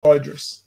Dodgers.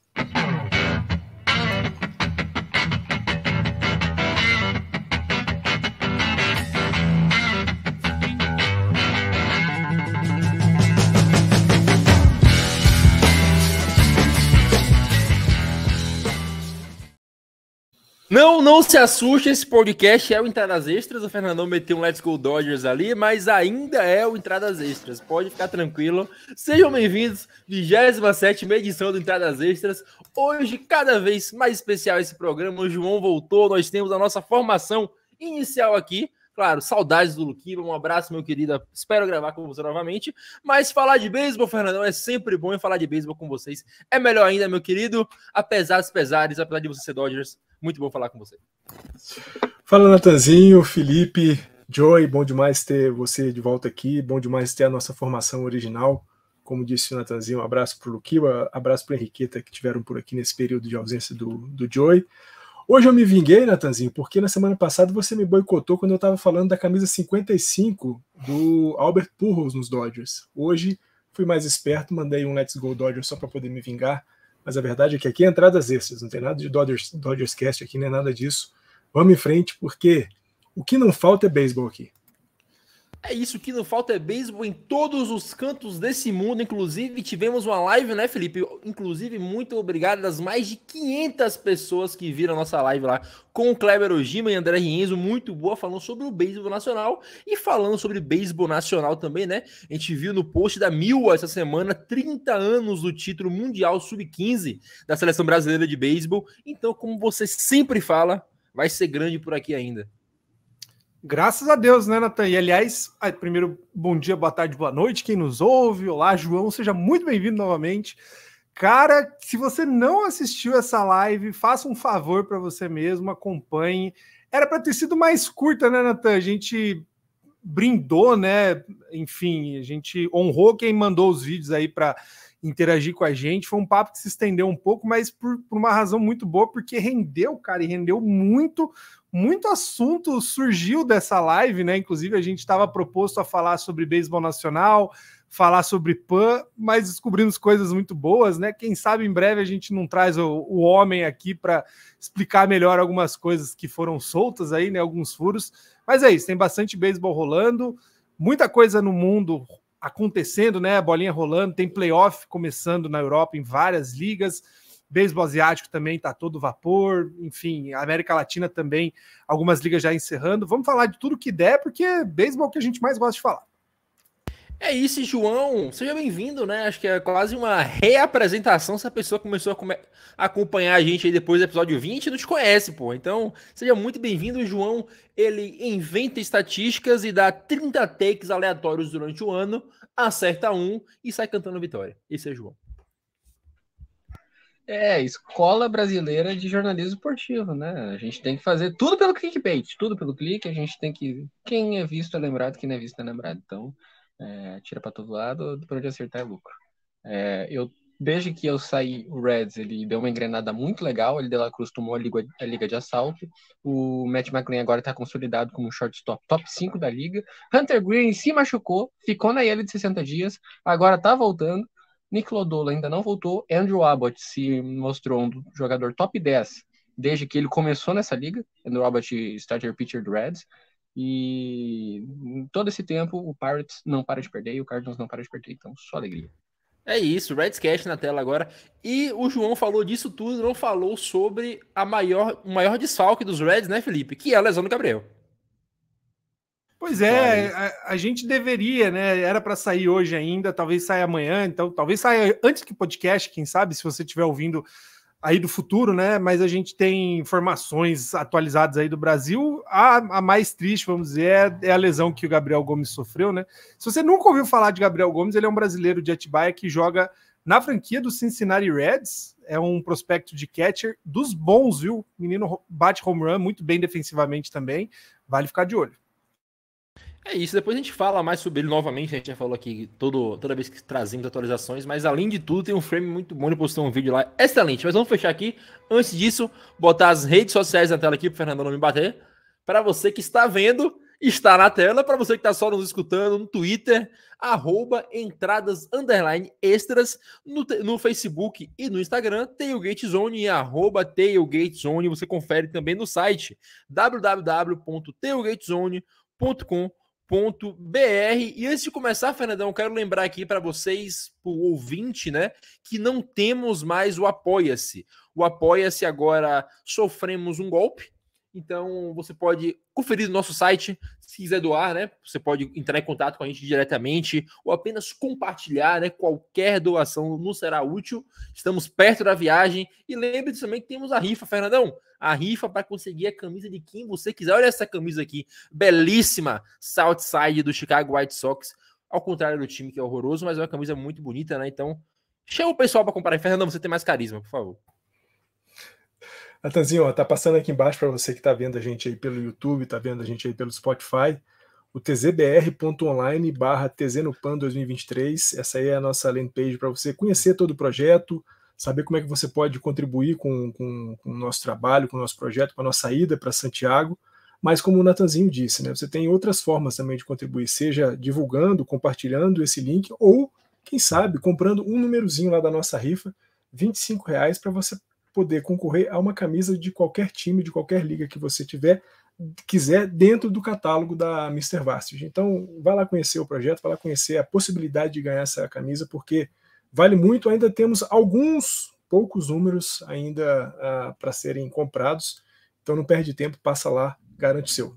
Não se assuste, esse podcast é o Entradas Extras. O Fernandão meteu um Let's Go Dodgers ali, mas ainda é o Entradas Extras. Pode ficar tranquilo. Sejam bem-vindos, 27ª edição do Entradas Extras. Hoje, cada vez mais especial esse programa. O João voltou, nós temos a nossa formação inicial aqui. Claro, saudades do Luquiba, um abraço, meu querido. Espero gravar com você novamente. Mas falar de beisebol, Fernandão, é sempre bom. E falar de beisebol com vocês é melhor ainda, meu querido. Apesar dos pesares, apesar de você ser Dodgers, muito bom falar com você. Fala, Natanzinho, Felipe, Joey, bom demais ter você de volta aqui, bom demais ter a nossa formação original. Como disse o Natanzinho, um abraço para o Luquiba, abraço para a Henriqueta, que tiveram por aqui nesse período de ausência do Joey. Hoje eu me vinguei, Natanzinho, porque na semana passada você me boicotou quando eu estava falando da camisa 55 do Albert Pujols nos Dodgers. Hoje fui mais esperto, mandei um Let's Go Dodgers só para poder me vingar. Mas a verdade é que aqui é Entradas Extras, não tem nada de Dodgers Cast aqui, nem nada disso. Vamos em frente, porque o que não falta é beisebol aqui. É isso, o que não falta é beisebol em todos os cantos desse mundo. Inclusive, tivemos uma live, né, Felipe? Inclusive, muito obrigado às mais de 500 pessoas que viram a nossa live lá com o Kleber Ojima e André Rienzo, muito boa, falando sobre o beisebol nacional e falando sobre beisebol nacional também, né? A gente viu no post da Mil essa semana, 30 anos do título mundial sub-15 da seleção brasileira de beisebol. Então, como você sempre fala, vai ser grande por aqui ainda. Graças a Deus, né, Natan? E, aliás, primeiro, bom dia, boa tarde, boa noite, quem nos ouve. Olá, João, seja muito bem-vindo novamente. Cara, se você não assistiu essa live, faça um favor para você mesmo, acompanhe. Era para ter sido mais curta, né, Natan? A gente brindou, né? Enfim, a gente honrou quem mandou os vídeos aí para interagir com a gente. Foi um papo que se estendeu um pouco, mas por uma razão muito boa, porque rendeu, cara, e rendeu muito assunto surgiu dessa live, né? Inclusive, a gente estava proposto a falar sobre beisebol nacional, falar sobre PAN, mas descobrimos coisas muito boas, né? Quem sabe em breve a gente não traz o homem aqui para explicar melhor algumas coisas que foram soltas aí, né? Alguns furos. Mas é isso, tem bastante beisebol rolando, muita coisa no mundo acontecendo, né? A bolinha rolando, tem playoff começando na Europa em várias ligas. Beisebol asiático também está todo vapor, enfim, a América Latina também, algumas ligas já encerrando. Vamos falar de tudo que der, porque beisebol é o que a gente mais gosta de falar. É isso, João. Seja bem-vindo, né? Acho que é quase uma reapresentação se a pessoa começou a acompanhar a gente aí depois do episódio 20 e não te conhece, pô. Então, seja muito bem-vindo. O João, ele inventa estatísticas e dá 30 takes aleatórios durante o ano, acerta um e sai cantando vitória. Esse é o João. É, escola brasileira de jornalismo esportivo, né? A gente tem que fazer tudo pelo clickbait, tudo pelo clique, a gente tem que... Quem é visto é lembrado, quem não é visto é lembrado. Então, tira pra todo lado, por onde acertar é lucro. Desde que eu saí, o Reds, ele deu uma engrenada muito legal, ele de La Cruz tomou a liga de assalto, o Matt McLain agora tá consolidado como shortstop top 5 da liga, Hunter Green se machucou, ficou na IL de 60 dias, agora tá voltando, Nick Lodolo ainda não voltou. Andrew Abbott se mostrou um jogador top 10 desde que ele começou nessa liga. Andrew Abbott, starter pitcher do Reds. E em todo esse tempo, o Pirates não para de perder e o Cardinals não para de perder. Então, só alegria. É isso, Reds Cast na tela agora. E o João falou disso tudo, não falou sobre o maior desfalque dos Reds, né, Felipe? Que é a lesão do Gabriel. Pois é, a gente deveria, né? Era para sair hoje ainda, talvez saia amanhã, então talvez saia antes que o podcast, quem sabe, se você estiver ouvindo aí do futuro, né? Mas a gente tem informações atualizadas aí do Brasil. A mais triste, vamos dizer, é a lesão que o Gabriel Gomes sofreu, né? Se você nunca ouviu falar de Gabriel Gomes, ele é um brasileiro de Atibaia que joga na franquia do Cincinnati Reds, é um prospecto de catcher dos bons, viu? O menino bate home run muito bem defensivamente também, vale ficar de olho. É isso, depois a gente fala mais sobre ele novamente, a gente já falou aqui toda vez que trazemos atualizações, mas além de tudo tem um frame muito bom, ele postou um vídeo lá excelente, mas vamos fechar aqui, antes disso, botar as redes sociais na tela aqui pro Fernando não me bater, para você que está vendo está na tela. Para você que está só nos escutando no Twitter, @entradas_extras, no Facebook e no Instagram, TailgateZone e @TailgateZone. Você confere também no site www.tailgatezone.com.br. E antes de começar, Fernandão, eu quero lembrar aqui para vocês, o ouvinte, né, que não temos mais o Apoia-se. O Apoia-se agora sofremos um golpe. Então, você pode conferir no nosso site, se quiser doar, né? Você pode entrar em contato com a gente diretamente ou apenas compartilhar, né? Qualquer doação nos será útil. Estamos perto da viagem. E lembre-se também que temos a rifa, Fernandão. A rifa para conseguir a camisa de quem você quiser. Olha essa camisa aqui, belíssima, Southside do Chicago White Sox. Ao contrário do time que é horroroso, mas é uma camisa muito bonita, né? Então, chama o pessoal para comprar. Fernandão, você tem mais carisma, por favor. Natanzinho, ó, tá passando aqui embaixo para você que tá vendo a gente aí pelo YouTube, tá vendo a gente aí pelo Spotify, o tzbr.online/tznopan 2023. Essa aí é a nossa landing page para você conhecer todo o projeto, saber como é que você pode contribuir com o nosso trabalho, com o nosso projeto, com a nossa ida para Santiago. Mas como o Natanzinho disse, né, você tem outras formas também de contribuir, seja divulgando, compartilhando esse link, ou, quem sabe, comprando um númerozinho lá da nossa rifa, R$25, para você poder concorrer a uma camisa de qualquer time, de qualquer liga que você quiser, dentro do catálogo da Mr. Varsity. Então, vai lá conhecer o projeto, vai lá conhecer a possibilidade de ganhar essa camisa, porque vale muito. Ainda temos poucos números ainda para serem comprados. Então, não perde tempo, passa lá, garante o seu.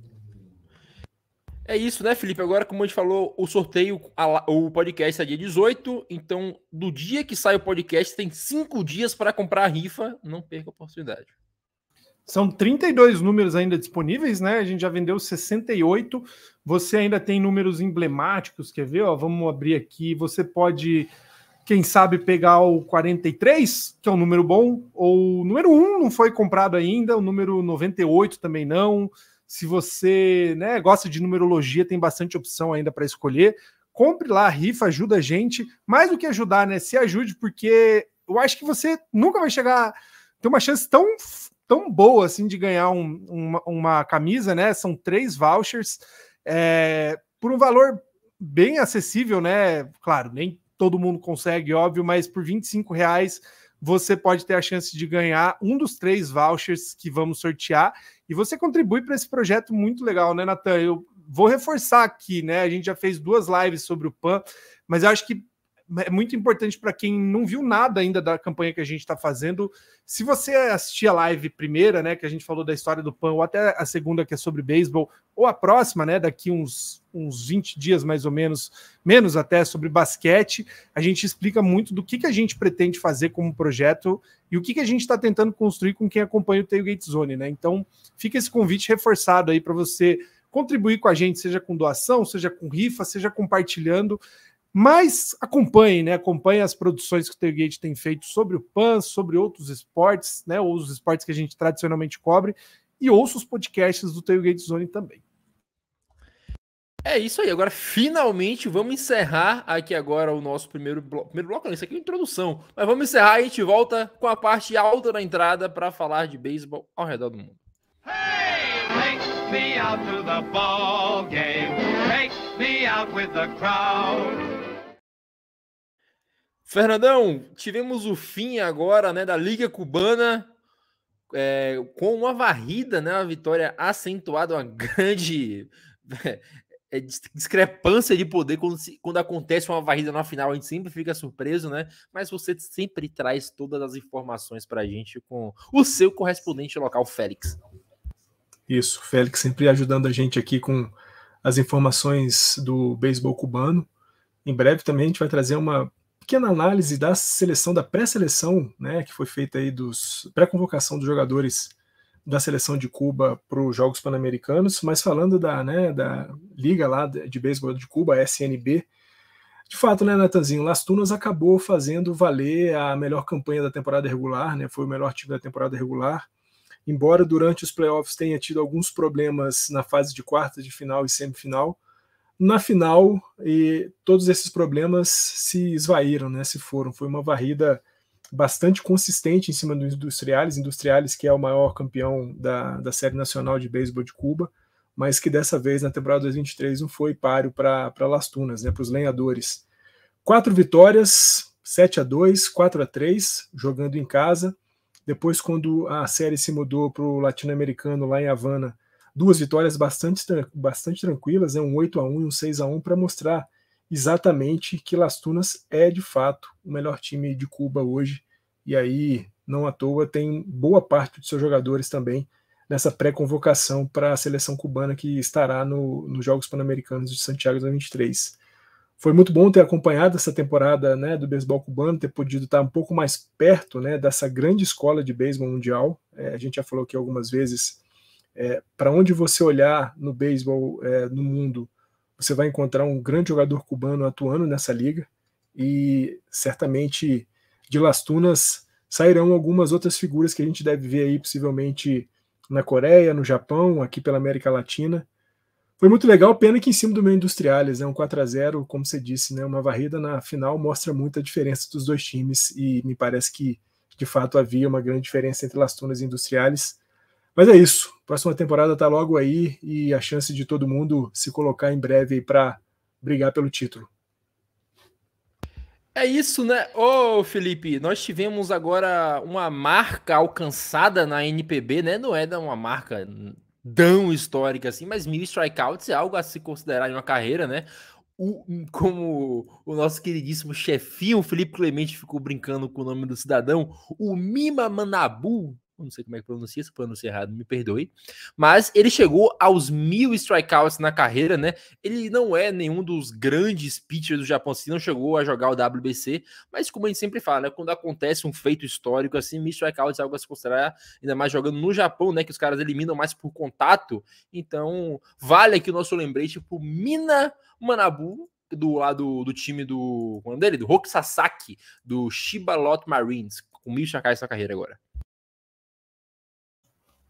É isso, né, Felipe? Agora, como a gente falou, o sorteio, o podcast é dia 18, então, do dia que sai o podcast, tem 5 dias para comprar a rifa, não perca a oportunidade. São 32 números ainda disponíveis, né? A gente já vendeu 68, você ainda tem números emblemáticos, quer ver? Ó, vamos abrir aqui, você pode, quem sabe, pegar o 43, que é um número bom, ou o número 1 não foi comprado ainda, o número 98 também não. Se você, né, gosta de numerologia, tem bastante opção ainda para escolher. Compre lá, a rifa, ajuda a gente. Mais do que ajudar, né? Se ajude, porque eu acho que você nunca vai chegar, ter uma chance tão boa assim de ganhar uma camisa, né? São 3 vouchers por um valor bem acessível, né? Claro, nem todo mundo consegue, óbvio, mas por R$25 você pode ter a chance de ganhar um dos 3 vouchers que vamos sortear e você contribui para esse projeto muito legal, né, Natan? Eu vou reforçar aqui, né? A gente já fez 2 lives sobre o PAN, mas eu acho que é muito importante para quem não viu nada ainda da campanha que a gente está fazendo. Se você assistir a live primeira, né, que a gente falou da história do PAN, ou até a segunda, que é sobre beisebol, ou a próxima, né, daqui uns 20 dias mais ou menos, menos até, sobre basquete, a gente explica muito do que a gente pretende fazer como projeto e o que a gente está tentando construir com quem acompanha o Tailgate Zone, né? Então, fica esse convite reforçado aí para você contribuir com a gente, seja com doação, seja com rifa, seja compartilhando. Mas acompanhe, né? Acompanhe as produções que o Tailgate tem feito sobre o PAN, sobre outros esportes, né? Ou os esportes que a gente tradicionalmente cobre, e ouça os podcasts do Tailgate Zone também. É isso aí. Agora, finalmente, vamos encerrar aqui agora o nosso primeiro bloco. Primeiro bloco, não, isso aqui é uma introdução. Mas vamos encerrar e a gente volta com a parte alta da entrada para falar de beisebol ao redor do mundo. Hey, take me out to the ball game. Take me out with the crowd. Fernandão, tivemos o fim agora, né, da Liga Cubana com uma varrida, né, uma vitória acentuada, uma grande discrepância de poder quando acontece uma varrida na final, a gente sempre fica surpreso, né? Mas você sempre traz todas as informações pra gente com o seu correspondente local, Félix. Isso, Félix sempre ajudando a gente aqui com as informações do beisebol cubano. Em breve também a gente vai trazer uma pequena análise da seleção, da pré-seleção, né, que foi feita aí dos pré-convocação dos jogadores da seleção de Cuba para os Jogos Pan-Americanos, mas falando da liga lá de beisebol de Cuba, a SNB, de fato, né, Natanzinho, Las Tunas acabou fazendo valer a melhor campanha da temporada regular, né, foi o melhor time da temporada regular, embora durante os playoffs tenha tido alguns problemas na fase de quartas, de final e semifinal. Na final, todos esses problemas se esvaíram, né, se foram. Foi uma varrida bastante consistente em cima do Industriales que é o maior campeão da Série Nacional de Beisebol de Cuba. mas que dessa vez, na temporada 2023, não foi páreo para Las Tunas, né, para os lenhadores. 4 vitórias, 7-2, 4-3, jogando em casa. Depois, quando a série se mudou para o latino-americano lá em Havana, 2 vitórias bastante tranquilas, né, um 8-1 e um 6-1, para mostrar exatamente que Las Tunas é, de fato, o melhor time de Cuba hoje. E aí, não à toa, tem boa parte dos seus jogadores também nessa pré-convocação para a seleção cubana que estará nos Jogos Pan-Americanos de Santiago 2023. Foi muito bom ter acompanhado essa temporada, né, do beisebol cubano, ter podido estar um pouco mais perto, né, dessa grande escola de beisebol mundial. A gente já falou aqui algumas vezes, para onde você olhar no beisebol no mundo, você vai encontrar um grande jogador cubano atuando nessa liga, e certamente de Las Tunas sairão algumas outras figuras que a gente deve ver aí possivelmente na Coreia, no Japão, aqui pela América Latina. Foi muito legal, pena que em cima do meu Industriales, né, um 4-0, como você disse, né, uma varrida na final mostra muito a diferença dos dois times, e me parece que de fato havia uma grande diferença entre Las Tunas e Industriales. Mas é isso, próxima temporada está logo aí, e a chance de todo mundo se colocar em breve para brigar pelo título. É isso, né? Ô, Felipe, nós tivemos agora uma marca alcançada na NPB, né? Não é uma marca tão histórica assim, mas 1000 strikeouts é algo a se considerar em uma carreira, né? Como o nosso queridíssimo chefinho, Felipe Clemente, ficou brincando com o nome do cidadão, o Mima Manabu, não sei como é que pronuncia, se pronuncia errado, me perdoe, mas ele chegou aos 1000 strikeouts na carreira, né? Ele não é nenhum dos grandes pitchers do Japão, assim, não chegou a jogar o WBC, mas como a gente sempre fala, né? Quando acontece um feito histórico assim, 1000 strikeouts é algo a se considerar, ainda mais jogando no Japão, né? Que os caras eliminam mais por contato, então vale aqui o nosso lembrete pro Mina Manabu, do lado do time do... Qual é o nome dele? Do Roki Sasaki, do Chiba Lotte Marines, com 1000 strikeouts na carreira agora.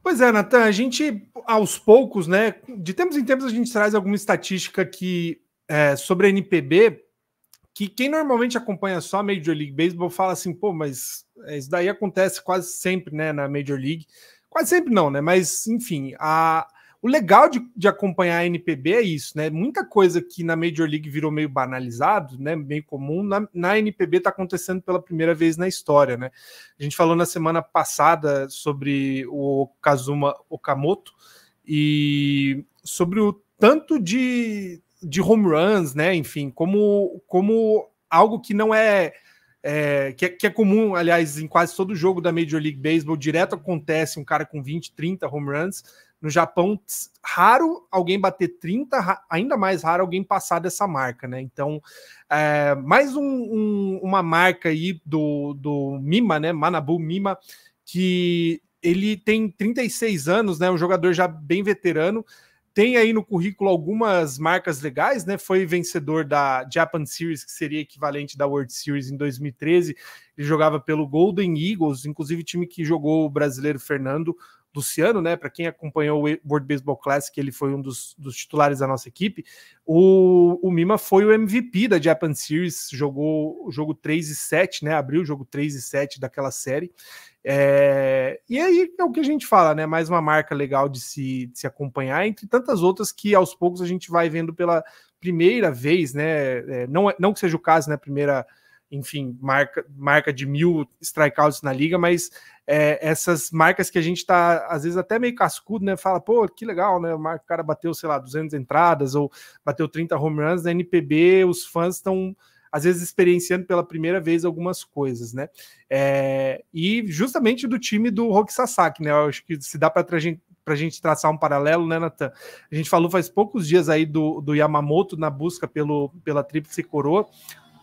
Pois é, Nathan, a gente, aos poucos, né, de tempos em tempos a gente traz alguma estatística sobre a NPB, que quem normalmente acompanha só a Major League Baseball fala assim, pô, mas isso daí acontece quase sempre, né, na Major League. Quase sempre não, né, mas enfim, o legal de acompanhar a NPB é isso, né? Muita coisa que na Major League virou meio banalizado, né? Meio comum, na NPB está acontecendo pela primeira vez na história, né? A gente falou na semana passada sobre o Kazuma Okamoto e sobre o tanto de home runs, né? Enfim, como algo que não que é comum, aliás, em quase todo jogo da Major League Baseball, direto acontece um cara com 20, 30 home runs. No Japão, raro alguém bater 30, ainda mais raro alguém passar dessa marca, né? Então, mais uma marca aí do Mima, né? Manabu Mima, que ele tem 36 anos, né? Um jogador já bem veterano, tem aí no currículo algumas marcas legais, né? Foi vencedor da Japan Series, que seria equivalente da World Series em 2013. Ele jogava pelo Golden Eagles, inclusive time que jogou o brasileiro Fernando Luciano, né? Para quem acompanhou o World Baseball Classic, ele foi um dos titulares da nossa equipe. O Mima foi o MVP da Japan Series, jogou o jogo 3 e 7, né? Abriu o jogo 3 e 7 daquela série. E aí é o que a gente fala, né? Mais uma marca legal de se acompanhar, entre tantas outras que aos poucos a gente vai vendo pela primeira vez, né? Não que seja o caso, né? Primeira, enfim, marca de 1000 strikeouts na liga, mas essas marcas que a gente tá, às vezes, até meio cascudo, né? Fala, pô, que legal, né? O cara bateu, sei lá, 200 entradas ou bateu 30 home runs. Na NPB, os fãs estão, às vezes, experienciando pela primeira vez algumas coisas, né? E justamente do time do Roki Sasaki, né? Eu acho que se dá para a gente traçar um paralelo, né, Nathan? A gente falou faz poucos dias aí do Yamamoto na busca pela tríplice coroa.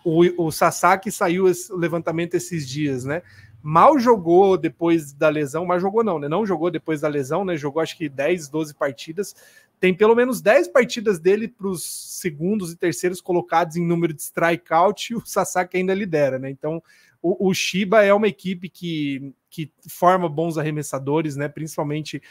O Sasaki saiu o levantamento esses dias, né? Mal jogou depois da lesão, mas jogou não, né? Não jogou depois da lesão, né? Jogou acho que 10, 12 partidas. Tem pelo menos 10 partidas dele para os segundos e terceiros colocados em número de strikeout, e o Sasaki ainda lidera, né? Então, o Chiba é uma equipe que forma bons arremessadores, né? Principalmente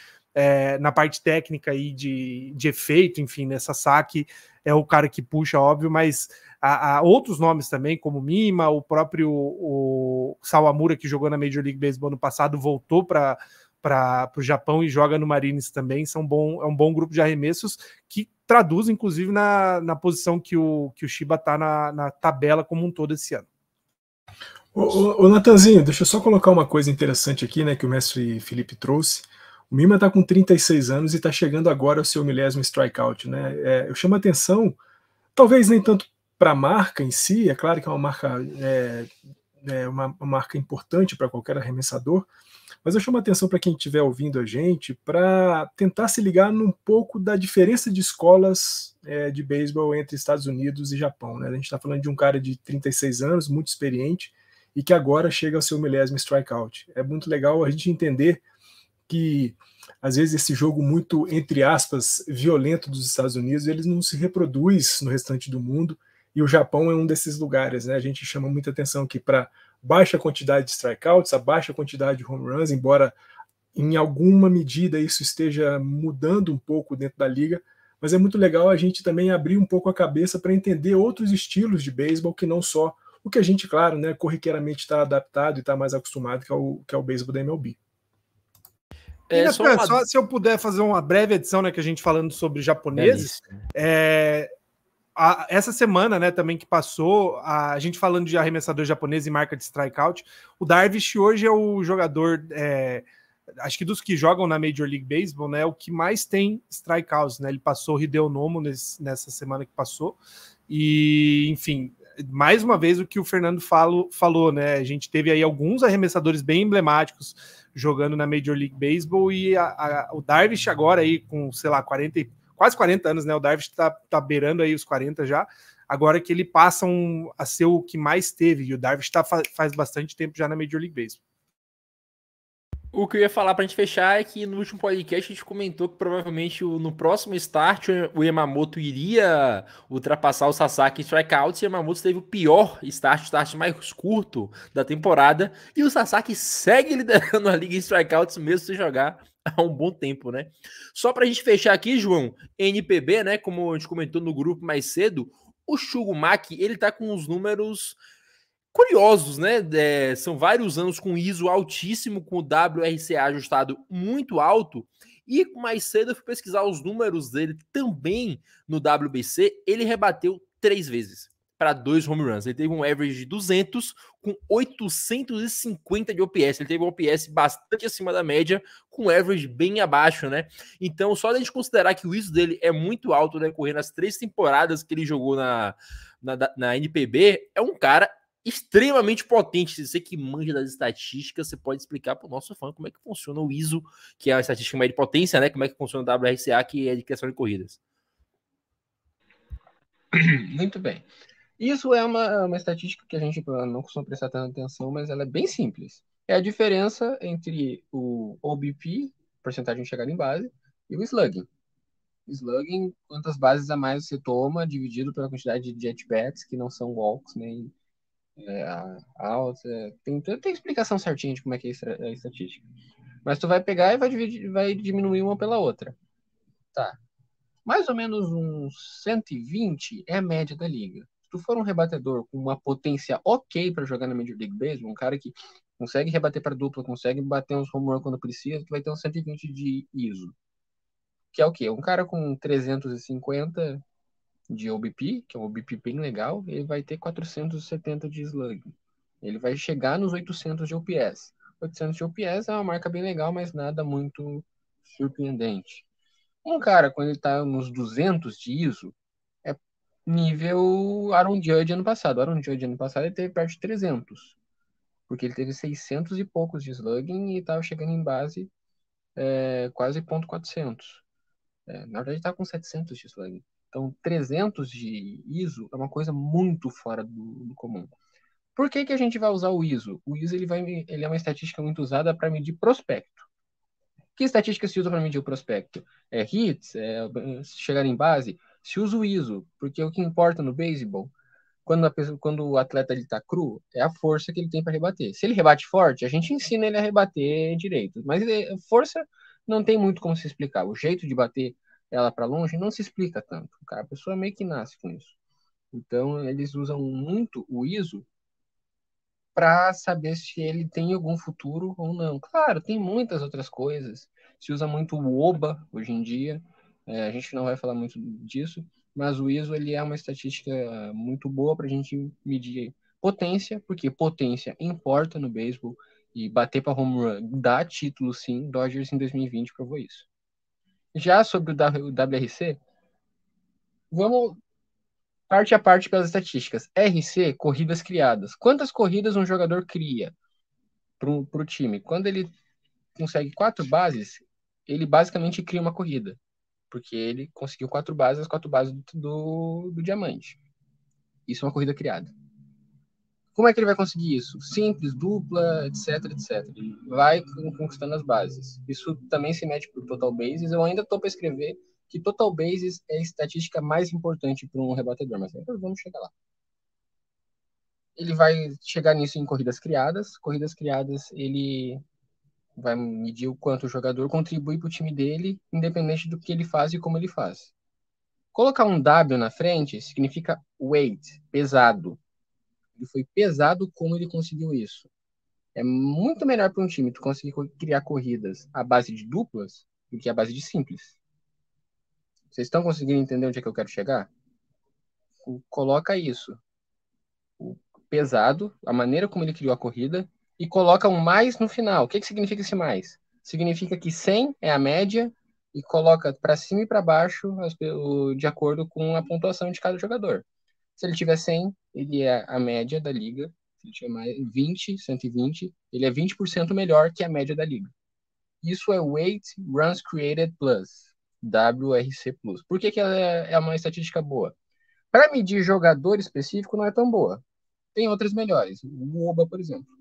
na parte técnica aí de efeito, enfim, né? Sasaki é o cara que puxa, óbvio, mas há outros nomes também, como Mima, o próprio o Sawamura, que jogou na Major League Baseball no passado, voltou para para o Japão e joga no Marines também. É um bom grupo de arremessos que traduz, inclusive, na posição que o Shiba está na tabela como um todo esse ano. Ô Natanzinho, deixa eu só colocar uma coisa interessante aqui, né, que o mestre Felipe trouxe. O Mima está com 36 anos e está chegando agora ao seu 10º strikeout, né? Eu chamo a atenção, talvez nem tanto para a marca em si, é claro que é uma marca, uma marca importante para qualquer arremessador, mas eu chamo a atenção para quem estiver ouvindo a gente para tentar se ligar num pouco da diferença de escolas de beisebol entre Estados Unidos e Japão, né? A gente está falando de um cara de 36 anos, muito experiente, e que agora chega ao seu 10º strikeout. É muito legal a gente entender que, às vezes, esse jogo muito, entre aspas, violento dos Estados Unidos, ele não se reproduz no restante do mundo, e o Japão é um desses lugares, né? A gente chama muita atenção aqui para baixa quantidade de strikeouts, a baixa quantidade de home runs, embora em alguma medida isso esteja mudando um pouco dentro da liga, mas é muito legal a gente também abrir um pouco a cabeça para entender outros estilos de beisebol que não só o que a gente, claro, né, corriqueiramente está adaptado e está mais acostumado, que é o beisebol da MLB. Só se eu puder fazer uma breve edição, né, que a gente falando sobre japoneses, essa semana, né, também que passou, a gente falando de arremessador japonês e marca de strikeout, o Darvish hoje é o jogador, acho que dos que jogam na Major League Baseball, né, o que mais tem strikeouts, né, ele passou o Hideo Nomo nessa semana que passou, e, enfim, mais uma vez o que o Fernando falou, né, a gente teve aí alguns arremessadores bem emblemáticos jogando na Major League Baseball, e o Darvish agora aí com, sei lá, quase 40 anos, né, o Darvish tá beirando aí os 40 já, agora que ele passa a ser o que mais teve, e o Darvish faz bastante tempo já na Major League Baseball. O que eu ia falar pra gente fechar é que no último podcast a gente comentou que provavelmente no próximo start o Yamamoto iria ultrapassar o Sasaki em strikeouts, e o Yamamoto teve o pior start, o start mais curto da temporada, e o Sasaki segue liderando a liga em strikeouts mesmo sem jogar há um bom tempo, né? Só pra gente fechar aqui, João, NPB, né, como a gente comentou no grupo mais cedo, o Shugumaki, ele tá com os números curiosos, né? São vários anos com ISO altíssimo, com o WRCA ajustado muito alto, e mais cedo eu fui pesquisar os números dele também no WBC, ele rebateu 3 vezes para 2 home runs. Ele teve um average de 200 com 850 de OPS. Ele teve um OPS bastante acima da média, com average bem abaixo, né? Então, só a gente considerar que o ISO dele é muito alto, né? Correndo as 3 temporadas que ele jogou na NPB, é um cara extremamente potente. Você que manja das estatísticas, você pode explicar para o nosso fã como é que funciona o ISO, que é a estatística média de potência, né? Como é que funciona o WRCA, que é de criação de corridas. Muito bem. Isso é uma estatística que a gente não costuma prestar tanta atenção, mas ela é bem simples. É a diferença entre o OBP, porcentagem de chegada em base, e o slugging. Slugging, quantas bases a mais você toma, dividido pela quantidade de at-bats, que não são walks, nem outs. Tem explicação certinha de como é que é a estatística. Mas tu vai pegar e vai diminuir uma pela outra. Tá. Mais ou menos uns 120 é a média da liga. Se tu for um rebatedor com uma potência ok para jogar na Major League Baseball, um cara que consegue rebater para dupla, consegue bater uns home run quando precisa, tu vai ter uns 120 de ISO. Que é o quê? Um cara com 350 de OBP, que é um OBP bem legal, ele vai ter 470 de slugging. Ele vai chegar nos 800 de OPS. 800 de OPS é uma marca bem legal, mas nada muito surpreendente. Um cara, quando ele tá nos 200 de ISO, é nível Aaron Judge ano passado. Aaron Judge ano passado ele teve perto de 300, porque ele teve 600 e poucos de slugging e estava chegando em base quase .400. Na verdade, ele tá com 700 de slugging. Então, 300 de ISO é uma coisa muito fora do comum. Por que a gente vai usar o ISO? O ISO ele é uma estatística muito usada para medir prospecto. Que estatística se usa para medir o prospecto? É hits? Chegar em base? Se usa o ISO, porque o que importa no beisebol, quando o atleta está cru, é a força que ele tem para rebater. Se ele rebate forte, a gente ensina ele a rebater direito. Mas força não tem muito como se explicar. O jeito de bater ela para longe não se explica tanto. A pessoa meio que nasce com isso. Então, eles usam muito o ISO para saber se ele tem algum futuro ou não. Claro, tem muitas outras coisas. Se usa muito o OBA hoje em dia. A gente não vai falar muito disso, mas o ISO ele é uma estatística muito boa para a gente medir potência, porque potência importa no beisebol e bater para home run dá título sim. Dodgers em 2020 provou isso. Já sobre o WRC, vamos parte a parte pelas estatísticas. RC, corridas criadas. Quantas corridas um jogador cria para o time? Quando ele consegue 4 bases, ele basicamente cria uma corrida. Porque ele conseguiu 4 bases, as 4 bases do diamante. Isso é uma corrida criada. Como é que ele vai conseguir isso? Simples, dupla, etc, etc. Ele vai conquistando as bases. Isso também se mede por total bases. Eu ainda estou para escrever que total bases é a estatística mais importante para um rebatedor, mas ainda vamos chegar lá. Ele vai chegar nisso em corridas criadas. Corridas criadas, ele vai medir o quanto o jogador contribui para o time dele, independente do que ele faz e como ele faz. Colocar um W na frente significa weight, pesado. Ele foi pesado como ele conseguiu isso. É muito melhor para um time tu conseguir criar corridas à base de duplas do que à base de simples. Vocês estão conseguindo entender onde é que eu quero chegar? Coloca isso. O pesado, a maneira como ele criou a corrida, e coloca um mais no final. O que significa esse mais? Significa que 100 é a média e coloca para cima e para baixo de acordo com a pontuação de cada jogador. Se ele tiver 100, ele é a média da liga. Se ele tiver mais 20, 120, ele é 20% melhor que a média da liga. Isso é Weight Runs Created Plus, WRC+. Por que ela é uma estatística boa? Para medir jogador específico não é tão boa. Tem outras melhores, o OBA, por exemplo.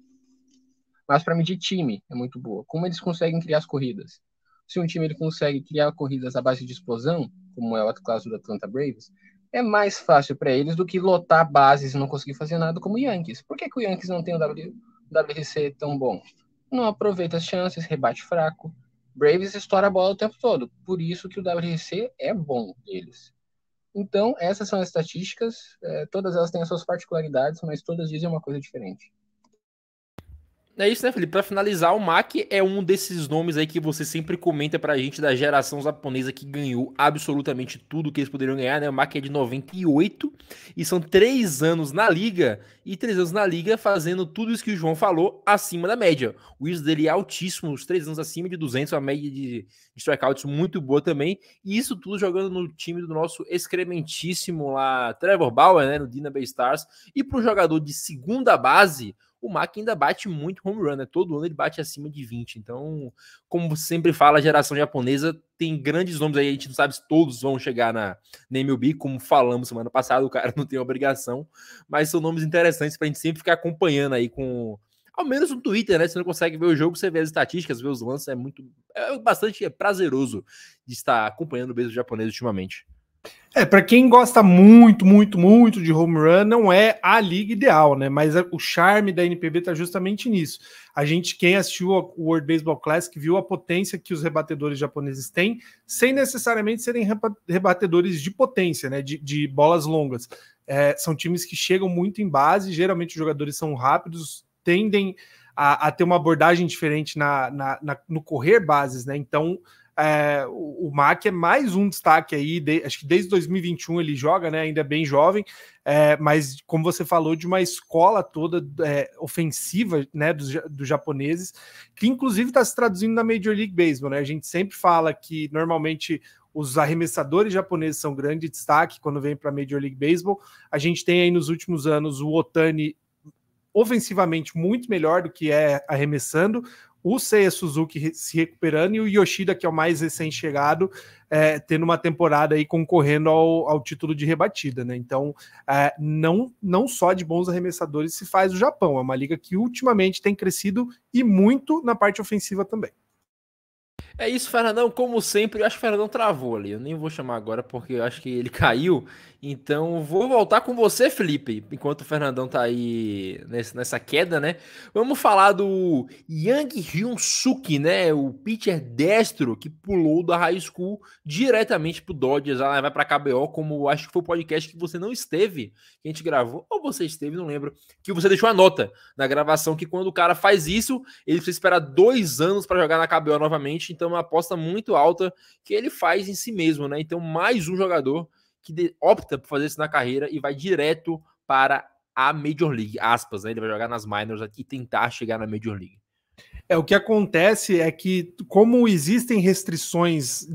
Mas para medir time é muito boa. Como eles conseguem criar as corridas? Se um time ele consegue criar corridas à base de explosão, como é o caso do Atlanta Braves, é mais fácil para eles do que lotar bases e não conseguir fazer nada como o Yankees. Por que o Yankees não tem um WRC tão bom? Não aproveita as chances, rebate fraco. Braves estoura a bola o tempo todo. Por isso que o WRC é bom deles. Então, essas são as estatísticas. Todas elas têm as suas particularidades, mas todas dizem uma coisa diferente. É isso, né, Felipe? Pra finalizar, o Maki é um desses nomes aí que você sempre comenta pra gente da geração japonesa que ganhou absolutamente tudo que eles poderiam ganhar, né? O Maki é de 98 e são 3 anos na liga e 3 anos na liga fazendo tudo isso que o João falou acima da média. O ISO dele é altíssimo, os 3 anos acima de 200, a média de strikeouts muito boa também, e isso tudo jogando no time do nosso excrementíssimo lá, Trevor Bauer, né, no Dina Bay Stars, e pro jogador de segunda base, o Maki ainda bate muito home run, né? Todo ano ele bate acima de 20. Então, como você sempre fala, a geração japonesa tem grandes nomes aí, a gente não sabe se todos vão chegar na MLB, como falamos semana passada, o cara não tem obrigação, mas são nomes interessantes pra gente sempre ficar acompanhando aí com... Ao menos no Twitter, né? Você não consegue ver o jogo, você vê as estatísticas, vê os lances, é bastante prazeroso de estar acompanhando o beisebol japonês ultimamente. Para quem gosta muito, muito, muito de home run, não é a liga ideal, né? Mas o charme da NPB tá justamente nisso. A gente, quem assistiu o World Baseball Classic, viu a potência que os rebatedores japoneses têm, sem necessariamente serem rebatedores de potência, né? De bolas longas. São times que chegam muito em base, geralmente os jogadores são rápidos, tendem a ter uma abordagem diferente no correr bases, né? Então, o Maki é mais um destaque aí, acho que desde 2021 ele joga, né? Ainda é bem jovem, mas como você falou, de uma escola toda ofensiva, né? Dos japoneses, que inclusive está se traduzindo na Major League Baseball, né? A gente sempre fala que normalmente os arremessadores japoneses são grande destaque quando vem para a Major League Baseball. A gente tem aí nos últimos anos o Otani ofensivamente muito melhor do que é arremessando, o Seiya Suzuki se recuperando e o Yoshida, que é o mais recém-chegado, tendo uma temporada aí concorrendo ao título de rebatida, né? Então, não só de bons arremessadores se faz o Japão, é uma liga que ultimamente tem crescido e muito na parte ofensiva também. É isso, Fernandão. Como sempre, eu acho que o Fernandão travou ali. Eu nem vou chamar agora porque eu acho que ele caiu. Então, vou voltar com você, Felipe, enquanto o Fernandão tá aí nessa queda, né? Vamos falar do Yang Hyun-suk, né? O pitcher destro que pulou da high school diretamente pro Dodgers, vai pra KBO, como acho que foi o podcast que você não esteve, que a gente gravou, ou você esteve, não lembro, que você deixou a nota na gravação que quando o cara faz isso, ele precisa esperar 2 anos para jogar na KBO novamente, então é uma aposta muito alta que ele faz em si mesmo, né? Então, mais um jogador que opta por fazer isso na carreira e vai direto para a Major League, aspas, né? Ele vai jogar nas minors e tentar chegar na Major League. O que acontece é que, como existem restrições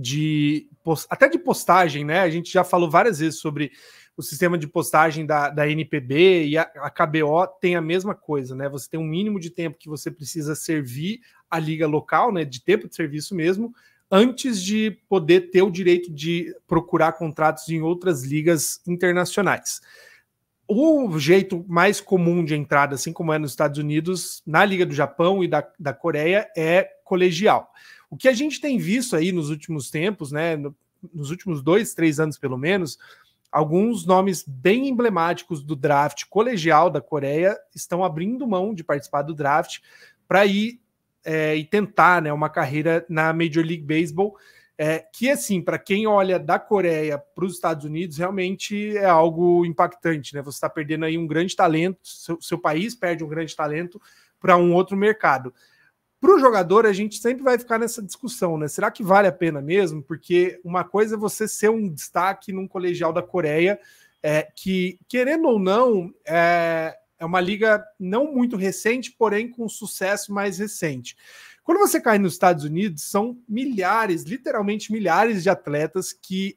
até de postagem, né? A gente já falou várias vezes sobre o sistema de postagem da NPB e a KBO tem a mesma coisa, né? Você tem um mínimo de tempo que você precisa servir a liga local, né? De tempo de serviço mesmo, antes de poder ter o direito de procurar contratos em outras ligas internacionais. O jeito mais comum de entrada, assim como é nos Estados Unidos, na Liga do Japão e da Coreia, é colegial. O que a gente tem visto aí nos últimos tempos, né, nos últimos 2, 3 anos pelo menos, alguns nomes bem emblemáticos do draft colegial da Coreia estão abrindo mão de participar do draft para ir e tentar, né, uma carreira na Major League Baseball, que, assim, para quem olha da Coreia para os Estados Unidos, realmente é algo impactante, né? Você está perdendo aí um grande talento, seu país perde um grande talento para um outro mercado. Para o jogador, a gente sempre vai ficar nessa discussão, né? Será que vale a pena mesmo? Porque uma coisa é você ser um destaque num colegial da Coreia, que, querendo ou não, é uma liga não muito recente, porém com sucesso mais recente. Quando você cai nos Estados Unidos, são milhares, literalmente milhares de atletas que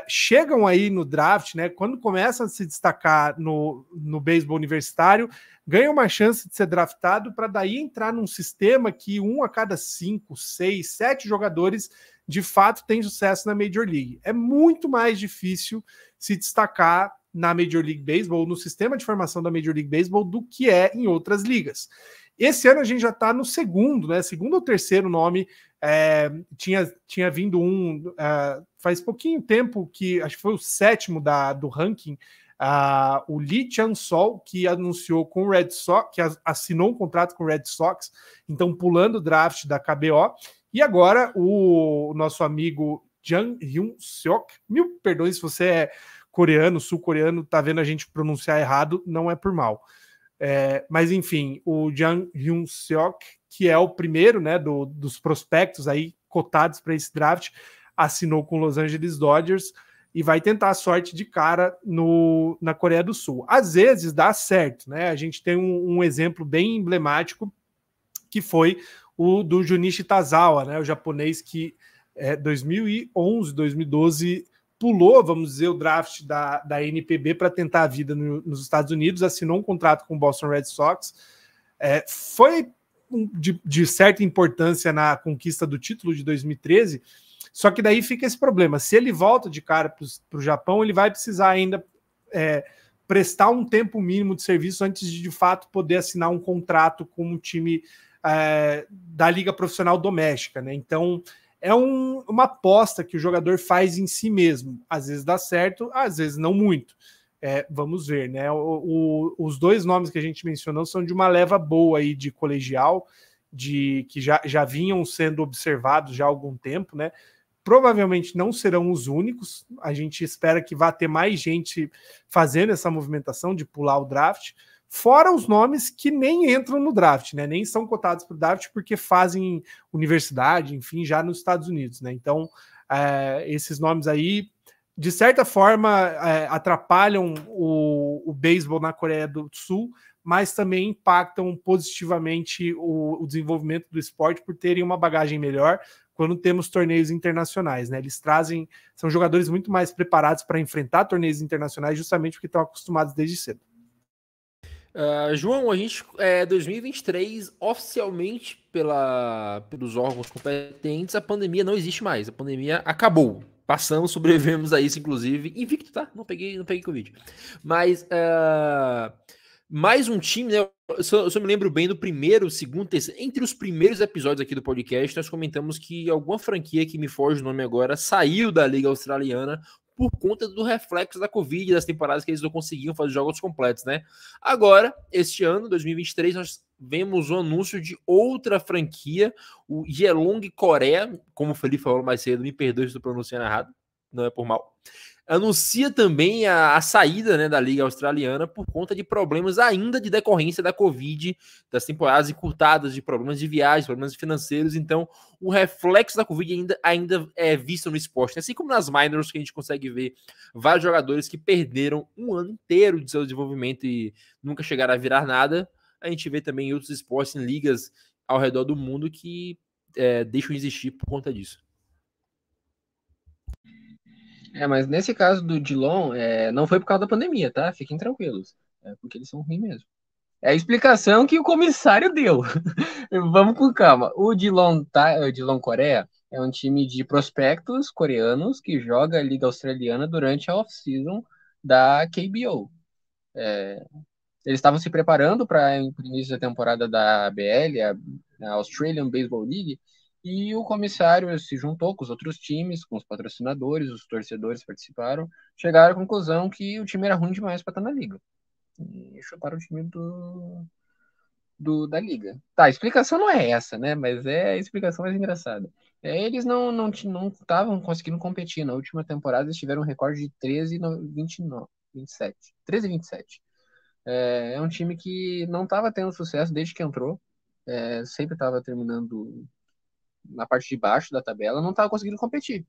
chegam aí no draft, né? Quando começam a se destacar no beisebol universitário, ganham uma chance de ser draftado para daí entrar num sistema que 1 a cada 5, 6, 7 jogadores de fato tem sucesso na Major League. É muito mais difícil se destacar na Major League Baseball, no sistema de formação da Major League Baseball, do que é em outras ligas. Esse ano a gente já está no segundo, né? Segundo ou terceiro nome. Tinha vindo faz pouquinho tempo, que acho que foi o 7º do ranking, o Lee Chan-sol, que anunciou com o Red Sox, que assinou um contrato com o Red Sox, então pulando o draft da KBO. E agora o nosso amigo Jang Hyun-seok, mil perdões se você é coreano, sul-coreano, tá vendo a gente pronunciar errado, não é por mal. Mas enfim, o Jang Hyun-seok, que é o primeiro, né, dos prospectos aí cotados para esse draft, assinou com os Los Angeles Dodgers e vai tentar a sorte de cara na Coreia do Sul. Às vezes dá certo, né? A gente tem um exemplo bem emblemático, que foi o do Junichi Tazawa, né, o japonês que 2011, 2012 pulou, vamos dizer, o draft da NPB para tentar a vida nos Estados Unidos, assinou um contrato com o Boston Red Sox, foi de certa importância na conquista do título de 2013, só que daí fica esse problema, se ele volta de cara para o Japão, ele vai precisar ainda prestar um tempo mínimo de serviço antes de fato poder assinar um contrato com um time da liga profissional doméstica, né? Então é uma aposta que o jogador faz em si mesmo. Às vezes dá certo, às vezes não muito. Vamos ver, né? Os 2 nomes que a gente mencionou são de uma leva boa aí de colegial, que já vinham sendo observados já há algum tempo, né? Provavelmente não serão os únicos. A gente espera que vá ter mais gente fazendo essa movimentação de pular o draft. Fora os nomes que nem entram no draft, né? Nem são cotados para o draft porque fazem universidade, enfim, já nos Estados Unidos, né? Então, esses nomes aí, de certa forma, atrapalham o beisebol na Coreia do Sul, mas também impactam positivamente o desenvolvimento do esporte por terem uma bagagem melhor quando temos torneios internacionais, né? Eles são jogadores muito mais preparados para enfrentar torneios internacionais justamente porque estão acostumados desde cedo. João, a gente 2023 oficialmente pelos órgãos competentes, a pandemia não existe mais, a pandemia acabou. Passamos, sobrevivemos a isso, inclusive, invicto, tá? Não peguei Covid. Mas Mais um time, né? Eu só me lembro bem do primeiro, segundo, terceiro. Entre os primeiros episódios aqui do podcast, nós comentamos que alguma franquia que me foge o nome agora saiu da Liga Australiana por conta do reflexo da Covid, das temporadas que eles não conseguiam fazer jogos completos, né? Agora, este ano, 2023, nós vemos o anúncio de outra franquia, o Geelong Coreia, como o Felipe falou mais cedo, me perdoe se estou pronunciando errado, não é por mal. Anuncia também a saída, né, da Liga Australiana por conta de problemas ainda de decorrência da Covid, das temporadas encurtadas, de problemas de viagem, problemas financeiros. Então, o reflexo da Covid ainda é visto no esporte. Assim como nas minors, que a gente consegue ver vários jogadores que perderam um ano inteiro de seu desenvolvimento e nunca chegaram a virar nada, a gente vê também em outros esportes, em ligas ao redor do mundo que deixam de existir por conta disso. Mas nesse caso do Geelong, não foi por causa da pandemia, tá? Fiquem tranquilos. É porque eles são ruins mesmo. É a explicação que o comissário deu. Vamos com calma. O Geelong Coreia é um time de prospectos coreanos que joga a Liga Australiana durante a off-season da KBO. Eles estavam se preparando para o início da temporada da ABL, a Australian Baseball League, e o comissário se juntou com os outros times, com os patrocinadores, os torcedores participaram, chegaram à conclusão que o time era ruim demais para estar na liga. E chutaram o time da liga. Tá, a explicação não é essa, né? Mas é a explicação mais engraçada. Eles não estavam conseguindo competir. Na última temporada eles tiveram um recorde de 13-27. 13-27. É um time que não estava tendo sucesso desde que entrou. Sempre estava terminando na parte de baixo da tabela, não estava conseguindo competir.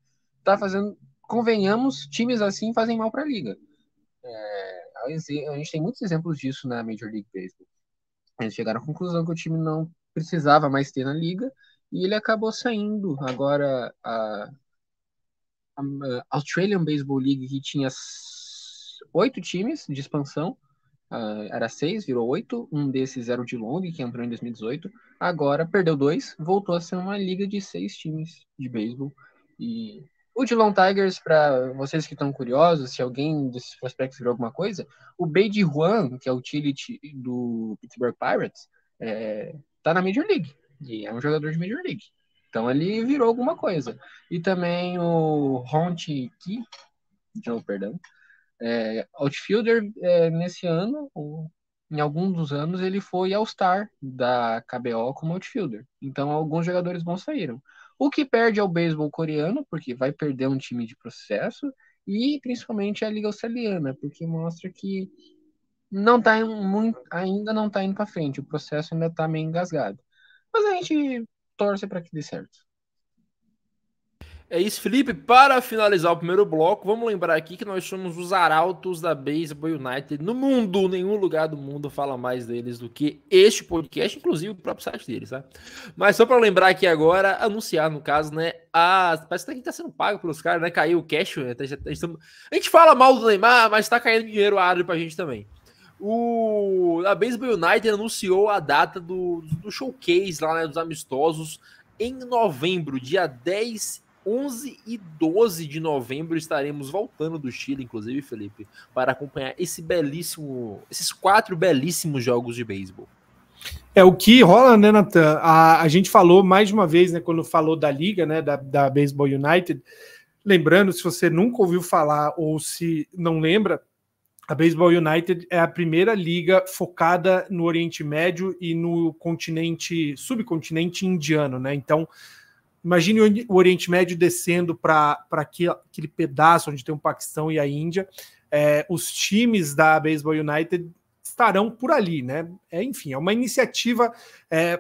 Convenhamos, times assim fazem mal para a liga. A gente tem muitos exemplos disso na Major League Baseball. Eles chegaram à conclusão que o time não precisava mais ter na liga e ele acabou saindo. Agora, a Australian Baseball League, que tinha 8 times de expansão, era 6, virou 8. Um desses era o Geelong, que entrou em 2018. Agora perdeu 2, voltou a ser uma liga de 6 times de beisebol. E o Geelong Tigers, para vocês que estão curiosos, se alguém desses prospectos virou alguma coisa, o Beide Juan, que é o utility do Pittsburgh Pirates, tá na Major League. E é um jogador de Major League. Então ele virou alguma coisa. E também o Honti Ki, perdão, outfielder, nesse ano, em alguns dos anos, ele foi All-Star da KBO como outfielder. Então, alguns jogadores bons saíram. O que perde é o beisebol coreano, porque vai perder um time de processo, e principalmente a Liga Australiana, porque mostra que ainda não está indo para frente, o processo ainda está meio engasgado. Mas a gente torce para que dê certo. É isso, Felipe. Para finalizar o primeiro bloco, vamos lembrar aqui que nós somos os arautos da Baseball United no mundo. Nenhum lugar do mundo fala mais deles do que este podcast, inclusive o próprio site deles, tá? Mas só para lembrar aqui agora, anunciar, no caso, né? Parece que tá sendo pago pelos caras, né? Caiu o cash. A gente fala mal do Neymar, mas tá caindo dinheiro árduo pra gente também. A Baseball United anunciou a data do showcase lá, né, dos amistosos em novembro, dia 10, 11 e 12 de novembro estaremos voltando do Chile, inclusive, Felipe, para acompanhar esses 4 belíssimos jogos de beisebol. O que rola, né, Nathan? A gente falou mais de uma vez, né, quando falou da liga, né, da Baseball United. Lembrando, se você nunca ouviu falar ou se não lembra, a Baseball United é a primeira liga focada no Oriente Médio e no subcontinente indiano, né? Então, imagine o Oriente Médio descendo para aquele pedaço onde tem o Paquistão e a Índia. Os times da Baseball United estarão por ali, né? Enfim, é uma iniciativa.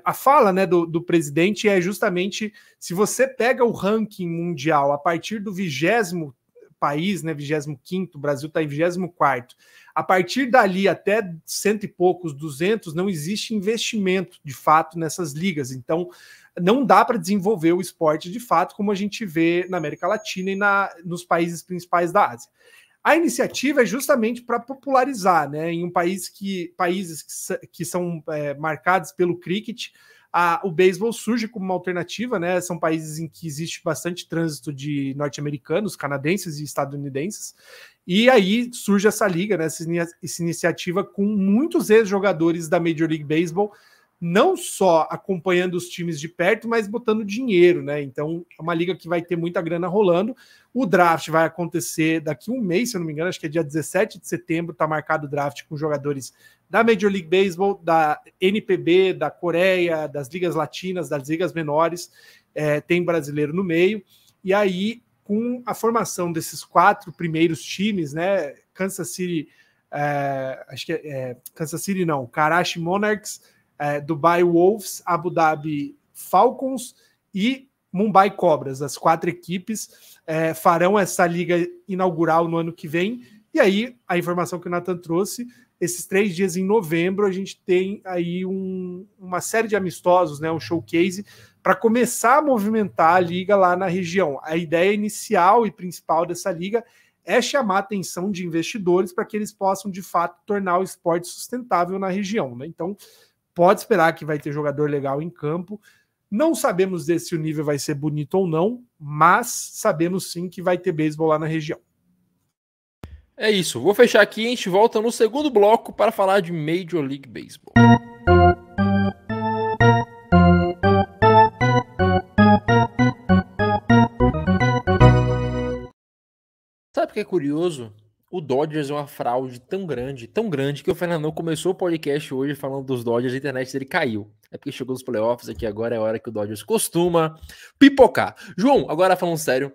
A fala, né, do presidente é justamente: se você pega o ranking mundial a partir do 20º país, né, 25º, o Brasil está em 24º, a partir dali até 100 e poucos, 200, não existe investimento de fato nessas ligas. Então, não dá para desenvolver o esporte de fato como a gente vê na América Latina e nos países principais da Ásia. A iniciativa é justamente para popularizar, né? Em países que são marcados pelo cricket, o beisebol surge como uma alternativa, né? São países em que existe bastante trânsito de norte-americanos, canadenses e estadunidenses, e aí surge essa liga, né? Essa iniciativa com muitos ex-jogadores da Major League Baseball, não só acompanhando os times de perto, mas botando dinheiro, né? Então, é uma liga que vai ter muita grana rolando. O draft vai acontecer daqui um mês, se eu não me engano, acho que é dia 17 de setembro, tá marcado o draft com jogadores da Major League Baseball, da NPB, da Coreia, das ligas latinas, das ligas menores, tem brasileiro no meio. E aí, com a formação desses 4 primeiros times, né? Kansas City, Kansas City não, Karachi Monarchs, Dubai Wolves, Abu Dhabi Falcons e Mumbai Cobras. As 4 equipes farão essa liga inaugural no ano que vem. E aí, a informação que o Nathan trouxe, esses 3 dias em novembro, a gente tem aí uma série de amistosos, né, um showcase, para começar a movimentar a liga lá na região. A ideia inicial e principal dessa liga é chamar a atenção de investidores para que eles possam, de fato, tornar o esporte sustentável na região, né? Então, pode esperar que vai ter jogador legal em campo. Não sabemos se o nível vai ser bonito ou não, mas sabemos sim que vai ter beisebol lá na região. É isso. Vou fechar aqui e a gente volta no segundo bloco para falar de Major League Baseball. Sabe o que é curioso? O Dodgers é uma fraude tão grande, que o Fernandão começou o podcast hoje falando dos Dodgers, a internet dele caiu. É porque chegou nos playoffs aqui, agora é a hora que o Dodgers costuma pipocar. João, agora falando sério,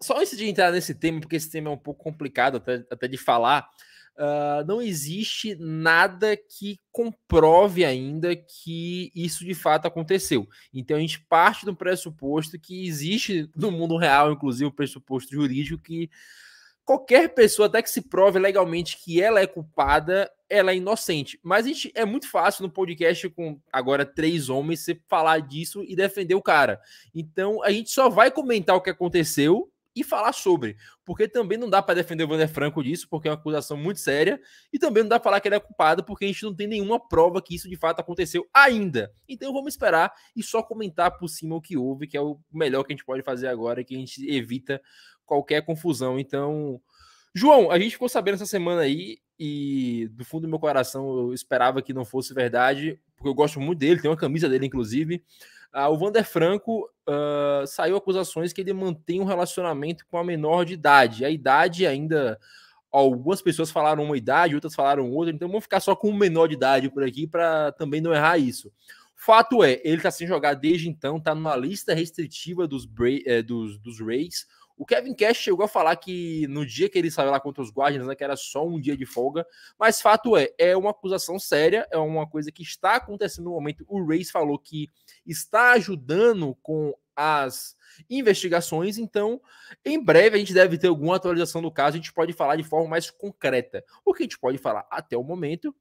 só antes de entrar nesse tema, porque esse tema é um pouco complicado até de falar, não existe nada que comprove ainda que isso de fato aconteceu. Então a gente parte do pressuposto que existe no mundo real, inclusive o pressuposto jurídico, que qualquer pessoa, até que se prove legalmente que ela é culpada, ela é inocente. Mas é muito fácil no podcast com agora 3 homens você falar disso e defender o cara. Então a gente só vai comentar o que aconteceu e falar sobre. Porque também não dá para defender o Wander Franco disso, porque é uma acusação muito séria. E também não dá para falar que ele é culpado, porque a gente não tem nenhuma prova que isso de fato aconteceu ainda. Então vamos esperar e só comentar por cima o que houve, que é o melhor que a gente pode fazer agora, que a gente evita qualquer confusão. Então, João, a gente ficou sabendo essa semana aí e do fundo do meu coração eu esperava que não fosse verdade, porque eu gosto muito dele, tem uma camisa dele inclusive. O Wander Franco saiu acusações que ele mantém um relacionamento com a menor de idade. A idade ainda, algumas pessoas falaram uma idade, outras falaram outra, então vamos ficar só com o menor de idade por aqui para também não errar isso. Fato é, ele está sem jogar desde então, está numa lista restritiva dos Rays. O Kevin Cash chegou a falar que no dia que ele saiu lá contra os Guardians, né, que era só um dia de folga, mas fato é uma acusação séria, é uma coisa que está acontecendo no momento. O Rays falou que está ajudando com as investigações, então em breve a gente deve ter alguma atualização do caso, a gente pode falar de forma mais concreta. O que a gente pode falar até o momento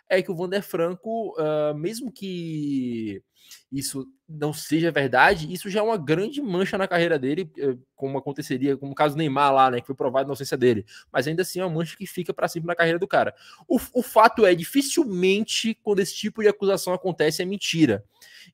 é que o Wander Franco, mesmo que isso não seja verdade, isso já é uma grande mancha na carreira dele, como aconteceria, como o caso do Neymar lá, né, que foi provado na inocência dele, mas ainda assim é uma mancha que fica para sempre na carreira do cara. O fato é, dificilmente, quando esse tipo de acusação acontece, é mentira.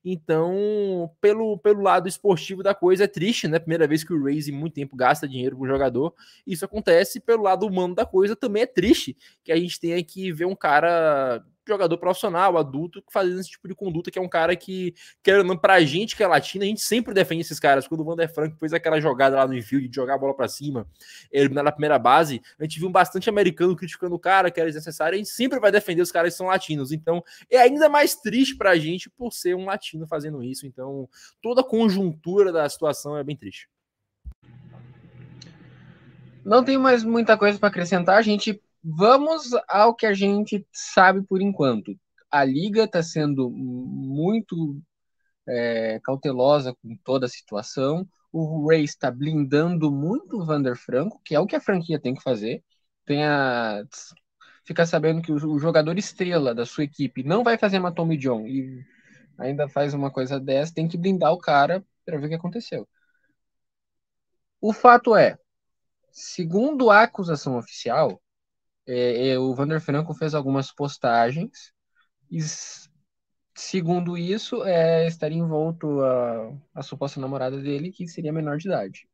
Então, pelo lado esportivo da coisa, é triste, né, primeira vez que o Rays em muito tempo gasta dinheiro com o jogador, isso acontece. Pelo lado humano da coisa, também é triste que a gente tenha que ver um cara, jogador profissional, adulto, fazendo esse tipo de conduta, que é um cara que, querendo pra gente que é latino, a gente sempre defende esses caras. Quando o Wander Franco fez aquela jogada lá no infield, de jogar a bola pra cima, eliminar na primeira base, a gente viu bastante americano criticando o cara, que era desnecessário, a gente sempre vai defender os caras que são latinos. Então, é ainda mais triste pra gente por ser um latino fazendo isso. Então, toda a conjuntura da situação é bem triste. Não tem mais muita coisa para acrescentar, vamos ao que a gente sabe por enquanto. A liga está sendo muito cautelosa com toda a situação. O Rays está blindando muito o Wander Franco, que é o que a franquia tem que fazer. Fica sabendo que o jogador estrela da sua equipe não vai fazer uma Tommy John e ainda faz uma coisa dessa, tem que blindar o cara para ver o que aconteceu. O fato é, segundo a acusação oficial, o Wander Franco fez algumas postagens segundo isso, estaria envolto a suposta namorada dele, que seria menor de idade.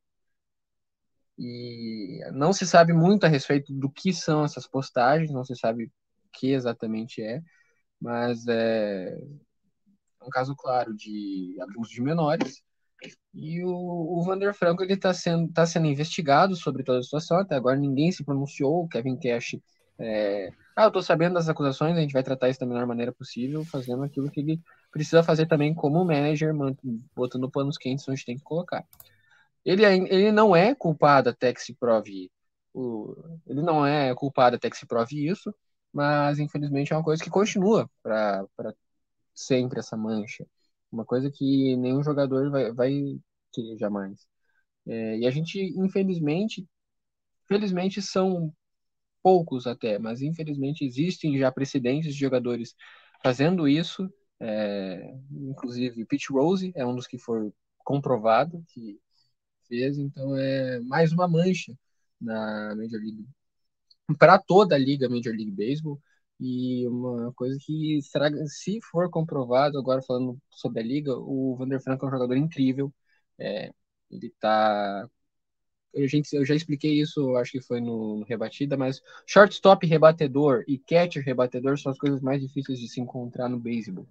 E não se sabe muito a respeito do que são essas postagens, não se sabe o que exatamente mas é um caso claro de abuso de menores. E o Vander Franco ele está sendo investigado sobre toda a situação. Até agora ninguém se pronunciou. O Kevin Cash eu tô sabendo das acusações, a gente vai tratar isso da melhor maneira possível, fazendo aquilo que ele precisa fazer também como manager, botando panos quentes onde tem que colocar. Ele não é culpado até que se prove ele não é culpado até que se prove isso, mas infelizmente é uma coisa que continua para sempre essa mancha, uma coisa que nenhum jogador vai ter jamais. E a gente felizmente são poucos até, mas infelizmente existem já precedentes de jogadores fazendo isso, inclusive Pete Rose é um dos que foi comprovado que fez, então é mais uma mancha na Major League, para toda a liga Major League Baseball, e uma coisa que será, se for comprovado, agora falando sobre a liga, o Vander Franco é um jogador incrível, ele tá eu já expliquei isso, acho que foi no Rebatida, mas shortstop rebatedor e catcher rebatedor são as coisas mais difíceis de se encontrar no beisebol.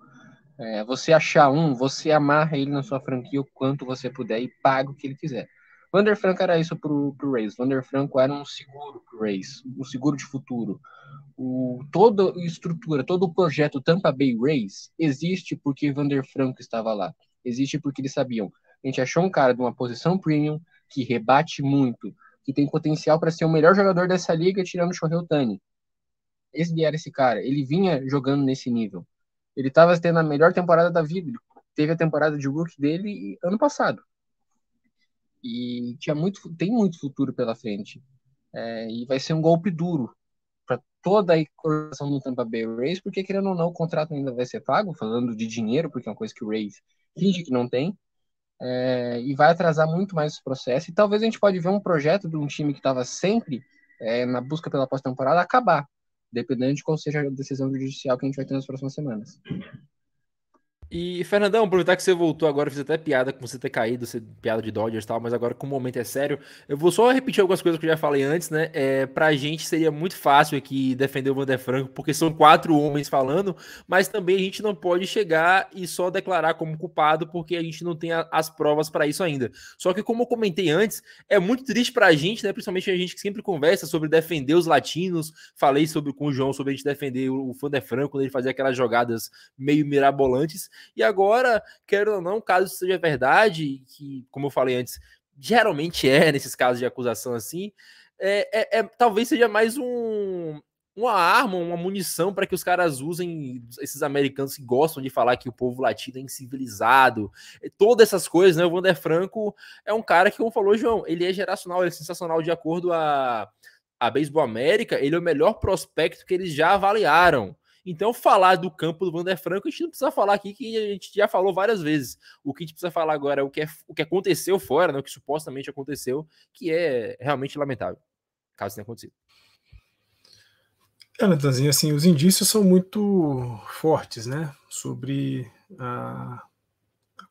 Você achar você amarra ele na sua franquia o quanto você puder e paga o que ele quiser. Vander Franco era isso pro Rays. Vander Franco era um seguro pro Rays, um seguro de futuro. Toda a estrutura, todo o projeto Tampa Bay Rays existe porque Vander Franco estava lá. Existe porque eles sabiam. A gente achou um cara de uma posição premium que rebate muito, que tem potencial para ser o melhor jogador dessa liga, tirando o Shohei Ohtani. Esse era esse cara. Ele vinha jogando nesse nível. Ele estava tendo a melhor temporada da vida. Ele teve a temporada de rookie dele ano passado. E tem muito futuro pela frente. E vai ser um golpe duro para toda a organização do Tampa Bay Rays, porque querendo ou não, o contrato ainda vai ser pago, falando de dinheiro, porque é uma coisa que o Rays finge que não tem. E vai atrasar muito mais esse processo. E talvez a gente pode ver um projeto de um time que estava sempre na busca pela pós-temporada acabar, dependendo de qual seja a decisão judicial que a gente vai ter nas próximas semanas. E, Fernandão, aproveitar que você voltou agora, eu fiz até piada com você ter caído, piada de Dodgers e tal, mas agora, como o momento é sério, eu vou só repetir algumas coisas que eu já falei antes, né? Pra gente seria muito fácil aqui defender o Vander Franco, porque são 4 homens falando, mas também a gente não pode chegar e só declarar como culpado, porque a gente não tem as provas para isso ainda. Só que, como eu comentei antes, é muito triste pra gente, né? Principalmente a gente que sempre conversa sobre defender os latinos. Falei com o João sobre a gente defender o Vander Franco, quando ele fazia aquelas jogadas meio mirabolantes. E agora, quero ou não, caso isso seja verdade, que, como eu falei antes, geralmente nesses casos de acusação assim, talvez seja mais uma arma, uma munição para que os caras usem, esses americanos que gostam de falar que o povo latino é incivilizado, todas essas coisas, né? O Vander Franco é um cara que, como falou João, ele é geracional, ele é sensacional. De acordo a Baseball América, ele é o melhor prospecto que eles já avaliaram. Então, falar do campo do Vander Franco, a gente não precisa falar aqui, que a gente já falou várias vezes. O que a gente precisa falar agora é o que aconteceu fora, né, o que supostamente aconteceu, que é realmente lamentável, caso tenha acontecido. Natanzinho, assim, os indícios são muito fortes, né, sobre a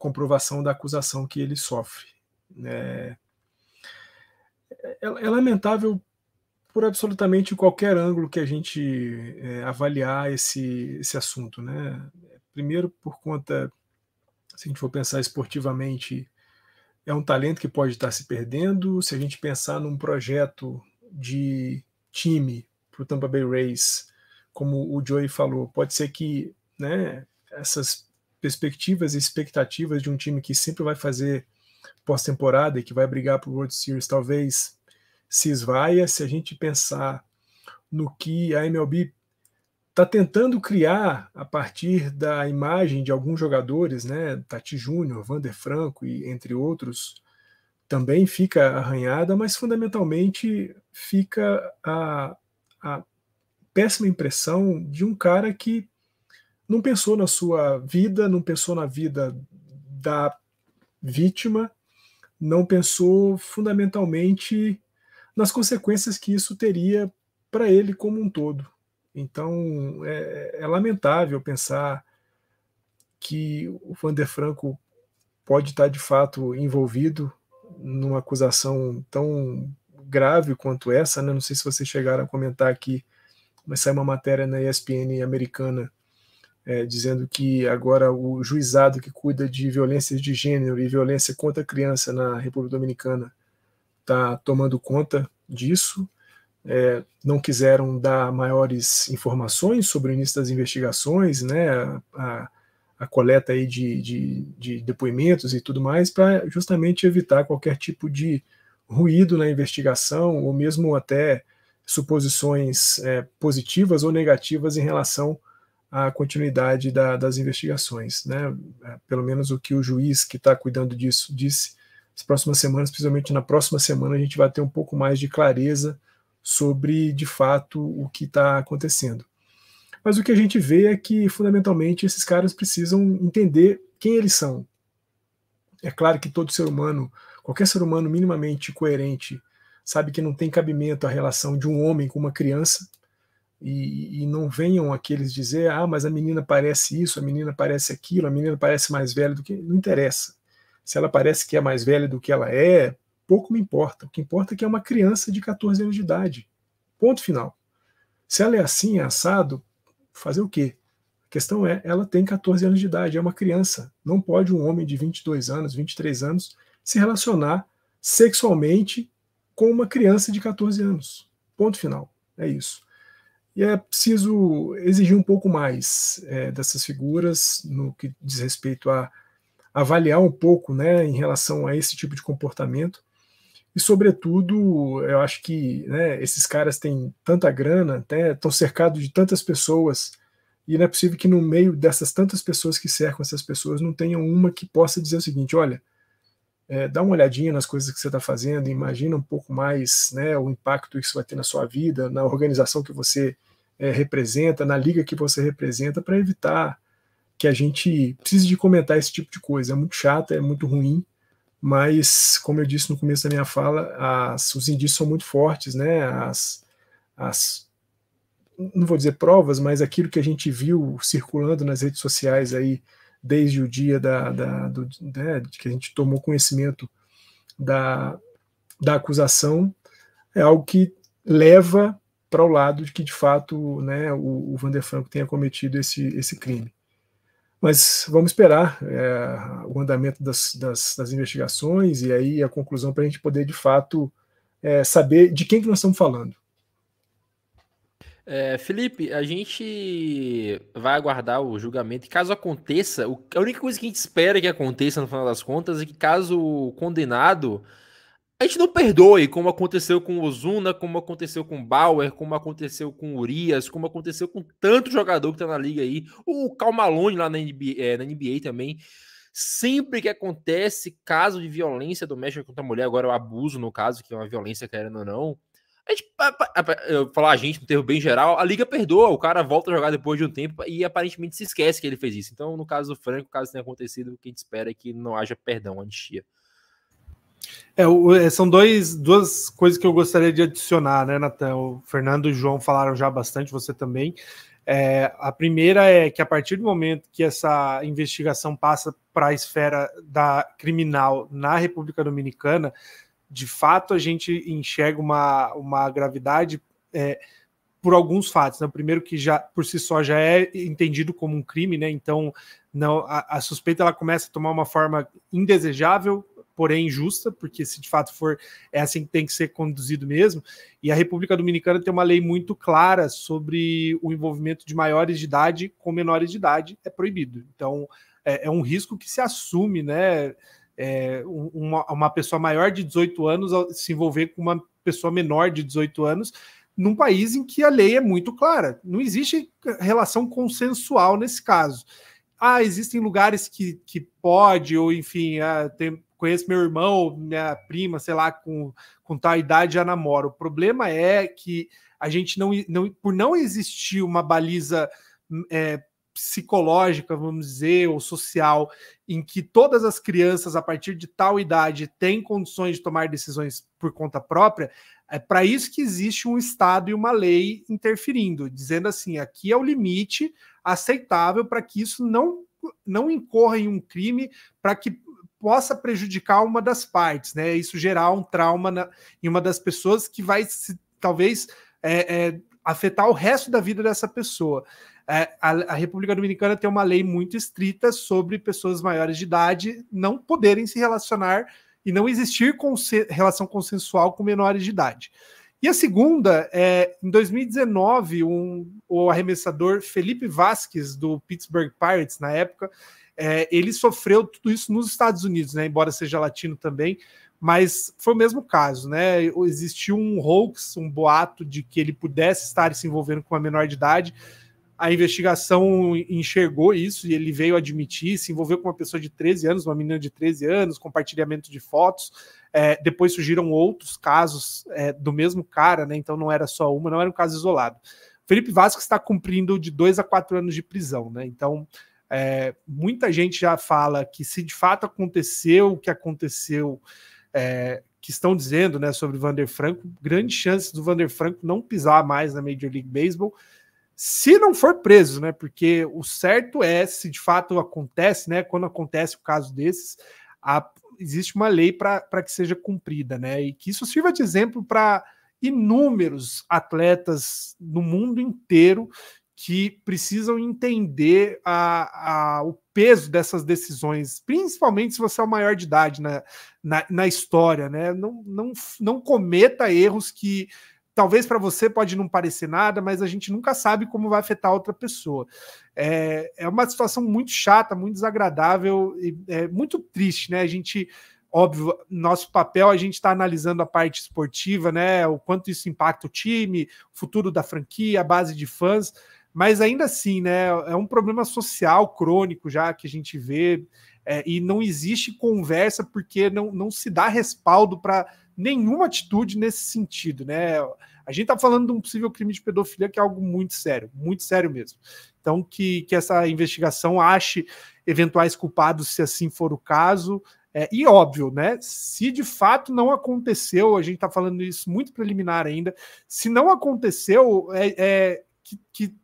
comprovação da acusação que ele sofre. É lamentável por absolutamente qualquer ângulo que a gente avaliar esse assunto, né? Primeiro, por conta, se a gente for pensar esportivamente, é um talento que pode estar se perdendo. Se a gente pensar num projeto de time para o Tampa Bay Rays, como o Joey falou, pode ser que, né, essas perspectivas e expectativas de um time que sempre vai fazer pós-temporada e que vai brigar para o World Series, talvez se esvaia. Se a gente pensar no que a MLB está tentando criar a partir da imagem de alguns jogadores, né, Tati Júnior, Vander Franco e entre outros, também fica arranhada, mas fundamentalmente fica a péssima impressão de um cara que não pensou na sua vida, não pensou na vida da vítima, não pensou fundamentalmente nas consequências que isso teria para ele como um todo. Então, é lamentável pensar que o Wander Franco pode estar de fato envolvido numa acusação tão grave quanto essa, né? Não sei se vocês chegaram a comentar aqui, mas saiu uma matéria na ESPN americana dizendo que agora o juizado que cuida de violências de gênero e violência contra a criança na República Dominicana está tomando conta disso. Não quiseram dar maiores informações sobre o início das investigações, né, a coleta aí de depoimentos e tudo mais, para justamente evitar qualquer tipo de ruído na investigação, ou mesmo até suposições positivas ou negativas em relação à continuidade das investigações, né? Pelo menos o que o juiz que está cuidando disso disse. As próximas semanas, principalmente na próxima semana, a gente vai ter um pouco mais de clareza sobre, de fato, o que está acontecendo. Mas o que a gente vê é que, fundamentalmente, esses caras precisam entender quem eles são. É claro que todo ser humano, qualquer ser humano minimamente coerente, sabe que não tem cabimento a relação de um homem com uma criança, e não venham aqueles dizer, mas a menina parece isso, a menina parece aquilo, a menina parece mais velha do que... Não interessa. Se ela parece que é mais velha do que ela é, pouco me importa. O que importa é que é uma criança de 14 anos de idade. Ponto final. Se ela é assim, é assado, fazer o quê? A questão é, ela tem 14 anos de idade, é uma criança. Não pode um homem de 22 anos, 23 anos, se relacionar sexualmente com uma criança de 14 anos. Ponto final. É isso. E é preciso exigir um pouco mais dessas figuras no que diz respeito a avaliar um pouco, né, em relação a esse tipo de comportamento. E, sobretudo, eu acho que, né, esses caras têm tanta grana, estão cercados de tantas pessoas, e não é possível que no meio dessas tantas pessoas que cercam essas pessoas não tenha uma que possa dizer o seguinte: olha, dá uma olhadinha nas coisas que você está fazendo, imagina um pouco mais, né, o impacto que isso vai ter na sua vida, na organização que você representa, na liga que você representa, para evitar que a gente precise de comentar esse tipo de coisa. É muito chato, é muito ruim, mas, como eu disse no começo da minha fala, os indícios são muito fortes, né? Não vou dizer provas, mas aquilo que a gente viu circulando nas redes sociais aí desde o dia né, que a gente tomou conhecimento da acusação, é algo que leva para o lado de que, de fato, né, o Wander Franco tenha cometido esse crime. Mas vamos esperar o andamento das investigações e aí a conclusão para a gente poder, de fato, saber de quem que nós estamos falando. Felipe, a gente vai aguardar o julgamento. E caso aconteça, a única coisa que a gente espera que aconteça no final das contas é que, caso o condenado, a gente não perdoe, como aconteceu com o Ozuna, como aconteceu com o Bauer, como aconteceu com o Urias, como aconteceu com tanto jogador que tá na liga aí, o Karl Malone lá na NBA também. Sempre que acontece caso de violência doméstica contra a mulher, agora o abuso no caso, que é uma violência querendo ou não, eu falar a gente, no termo bem geral, a liga perdoa, o cara volta a jogar depois de um tempo e aparentemente se esquece que ele fez isso. Então, no caso do Franco, caso tenha acontecido, o que a gente espera é que não haja perdão, anistia. São duas coisas que eu gostaria de adicionar, né, Natan? O Fernando e o João falaram já bastante, você também. A primeira é que, a partir do momento que essa investigação passa para a esfera da criminal na República Dominicana, de fato a gente enxerga uma gravidade por alguns fatos, né? O primeiro, que já por si só já é entendido como um crime, né? Então a suspeita ela começa a tomar uma forma indesejável, porém justa, porque se de fato for, é assim que tem que ser conduzido mesmo. E a República Dominicana tem uma lei muito clara sobre o envolvimento de maiores de idade com menores de idade, é proibido. Então é um risco que se assume, né? Uma pessoa maior de 18 anos se envolver com uma pessoa menor de 18 anos num país em que a lei é muito clara. Não existe relação consensual nesse caso. Existem lugares que pode, ou enfim, conheço meu irmão, minha prima, sei lá, com tal idade já namora. O problema é que a gente por não existir uma baliza psicológica, vamos dizer, ou social, em que todas as crianças, a partir de tal idade, têm condições de tomar decisões por conta própria, é para isso que existe um Estado e uma lei interferindo, dizendo assim, aqui é o limite aceitável para que isso não não incorra em um crime para que possa prejudicar uma das partes, né? Isso gerar um trauma em uma das pessoas que vai talvez afetar o resto da vida dessa pessoa. A República Dominicana tem uma lei muito estrita sobre pessoas maiores de idade não poderem se relacionar e não existir relação consensual com menores de idade. E a segunda, em 2019, o arremessador Felipe Vasquez, do Pittsburgh Pirates, na época, ele sofreu tudo isso nos Estados Unidos, né, embora seja latino também, mas foi o mesmo caso, né? Existiu um hoax, um boato de que ele pudesse estar se envolvendo com uma menor de idade. A investigação enxergou isso e ele veio admitir, se envolveu com uma pessoa de 13 anos, uma menina de 13 anos, compartilhamento de fotos. Depois surgiram outros casos do mesmo cara, né? Então não era só uma, não era um caso isolado. Felipe Vasquez está cumprindo de 2 a 4 anos de prisão, né? Então muita gente já fala que se de fato aconteceu o que aconteceu, que estão dizendo, né, sobre o Wander Franco, grande chance do Wander Franco não pisar mais na Major League Baseball, se não for preso, né? Porque o certo se de fato acontece, né? Quando acontece o caso desses, existe uma lei para que seja cumprida, né? E que isso sirva de exemplo para inúmeros atletas no mundo inteiro que precisam entender o peso dessas decisões, principalmente se você é o maior de idade na história, né? Não cometa erros que talvez para você pode não parecer nada, mas a gente nunca sabe como vai afetar outra pessoa. É uma situação muito chata, muito desagradável e muito triste, né? A gente, óbvio, nosso papel, a gente está analisando a parte esportiva, né? O quanto isso impacta o time, o futuro da franquia, a base de fãs, mas ainda assim, né? É um problema social crônico já que a gente vê, e não existe conversa porque não se dá respaldo para nenhuma atitude nesse sentido, né? A gente está falando de um possível crime de pedofilia que é algo muito sério mesmo. Então, que essa investigação ache eventuais culpados, se assim for o caso. E óbvio, né? Se de fato não aconteceu, a gente está falando isso muito preliminar ainda, se não aconteceu, que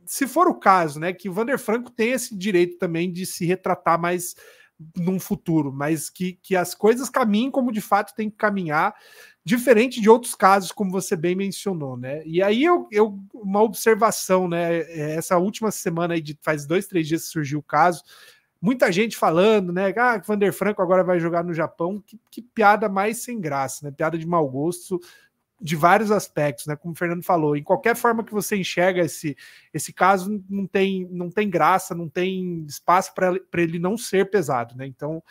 se for o caso, né, que o Wander Franco tem esse direito também de se retratar mais num futuro, mas que as coisas caminhem como de fato tem que caminhar, diferente de outros casos, como você bem mencionou, né? E aí uma observação, né? Essa última semana aí, faz 2, 3 dias que surgiu o caso, muita gente falando, né? Que o Wander Franco agora vai jogar no Japão, que piada mais sem graça, né? Piada de mau gosto, de vários aspectos, né? Como o Fernando falou, em qualquer forma que você enxerga esse caso, não tem graça, não tem espaço para ele não ser pesado, né? Então,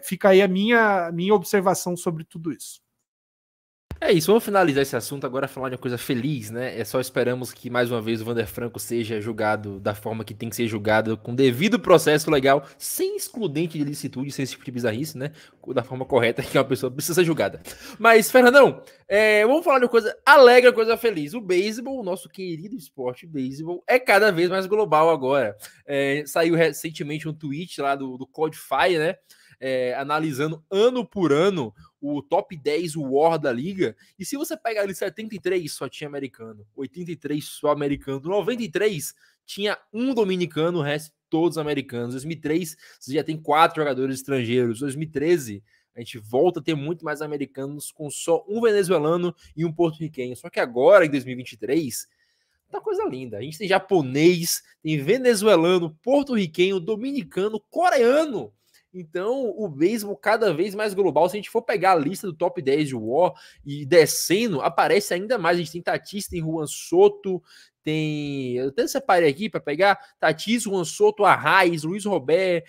fica aí a minha observação sobre tudo isso. É isso, vamos finalizar esse assunto agora, falar de uma coisa feliz, né? Só esperamos que mais uma vez o Wander Franco seja julgado da forma que tem que ser julgado, com devido processo legal, sem excludente de licitude, sem esse tipo de bizarrice, né? Da forma correta que uma pessoa precisa ser julgada. Mas, Fernandão, vamos falar de uma coisa alegre, uma coisa feliz. O beisebol, o nosso querido esporte beisebol, é cada vez mais global agora. Saiu recentemente um tweet lá do Codify, né? Analisando ano por ano o top 10 WAR da liga, e se você pegar ali 73, só tinha americano, 83 só americano, 93 tinha um dominicano, o resto todos americanos, 2003 você já tem 4 jogadores estrangeiros, 2013 a gente volta a ter muito mais americanos com só um venezuelano e um porto-riquenho, só que agora em 2023 tá coisa linda, a gente tem japonês, tem venezuelano, porto-riquenho, dominicano, coreano. Então, o beisebol cada vez mais global. Se a gente for pegar a lista do top 10 de WAR e descendo, aparece ainda mais. A gente tem Tatis, tem Juan Soto, tem... Eu até separei aqui para pegar Tatis, Juan Soto, Arraes, Luiz Robert,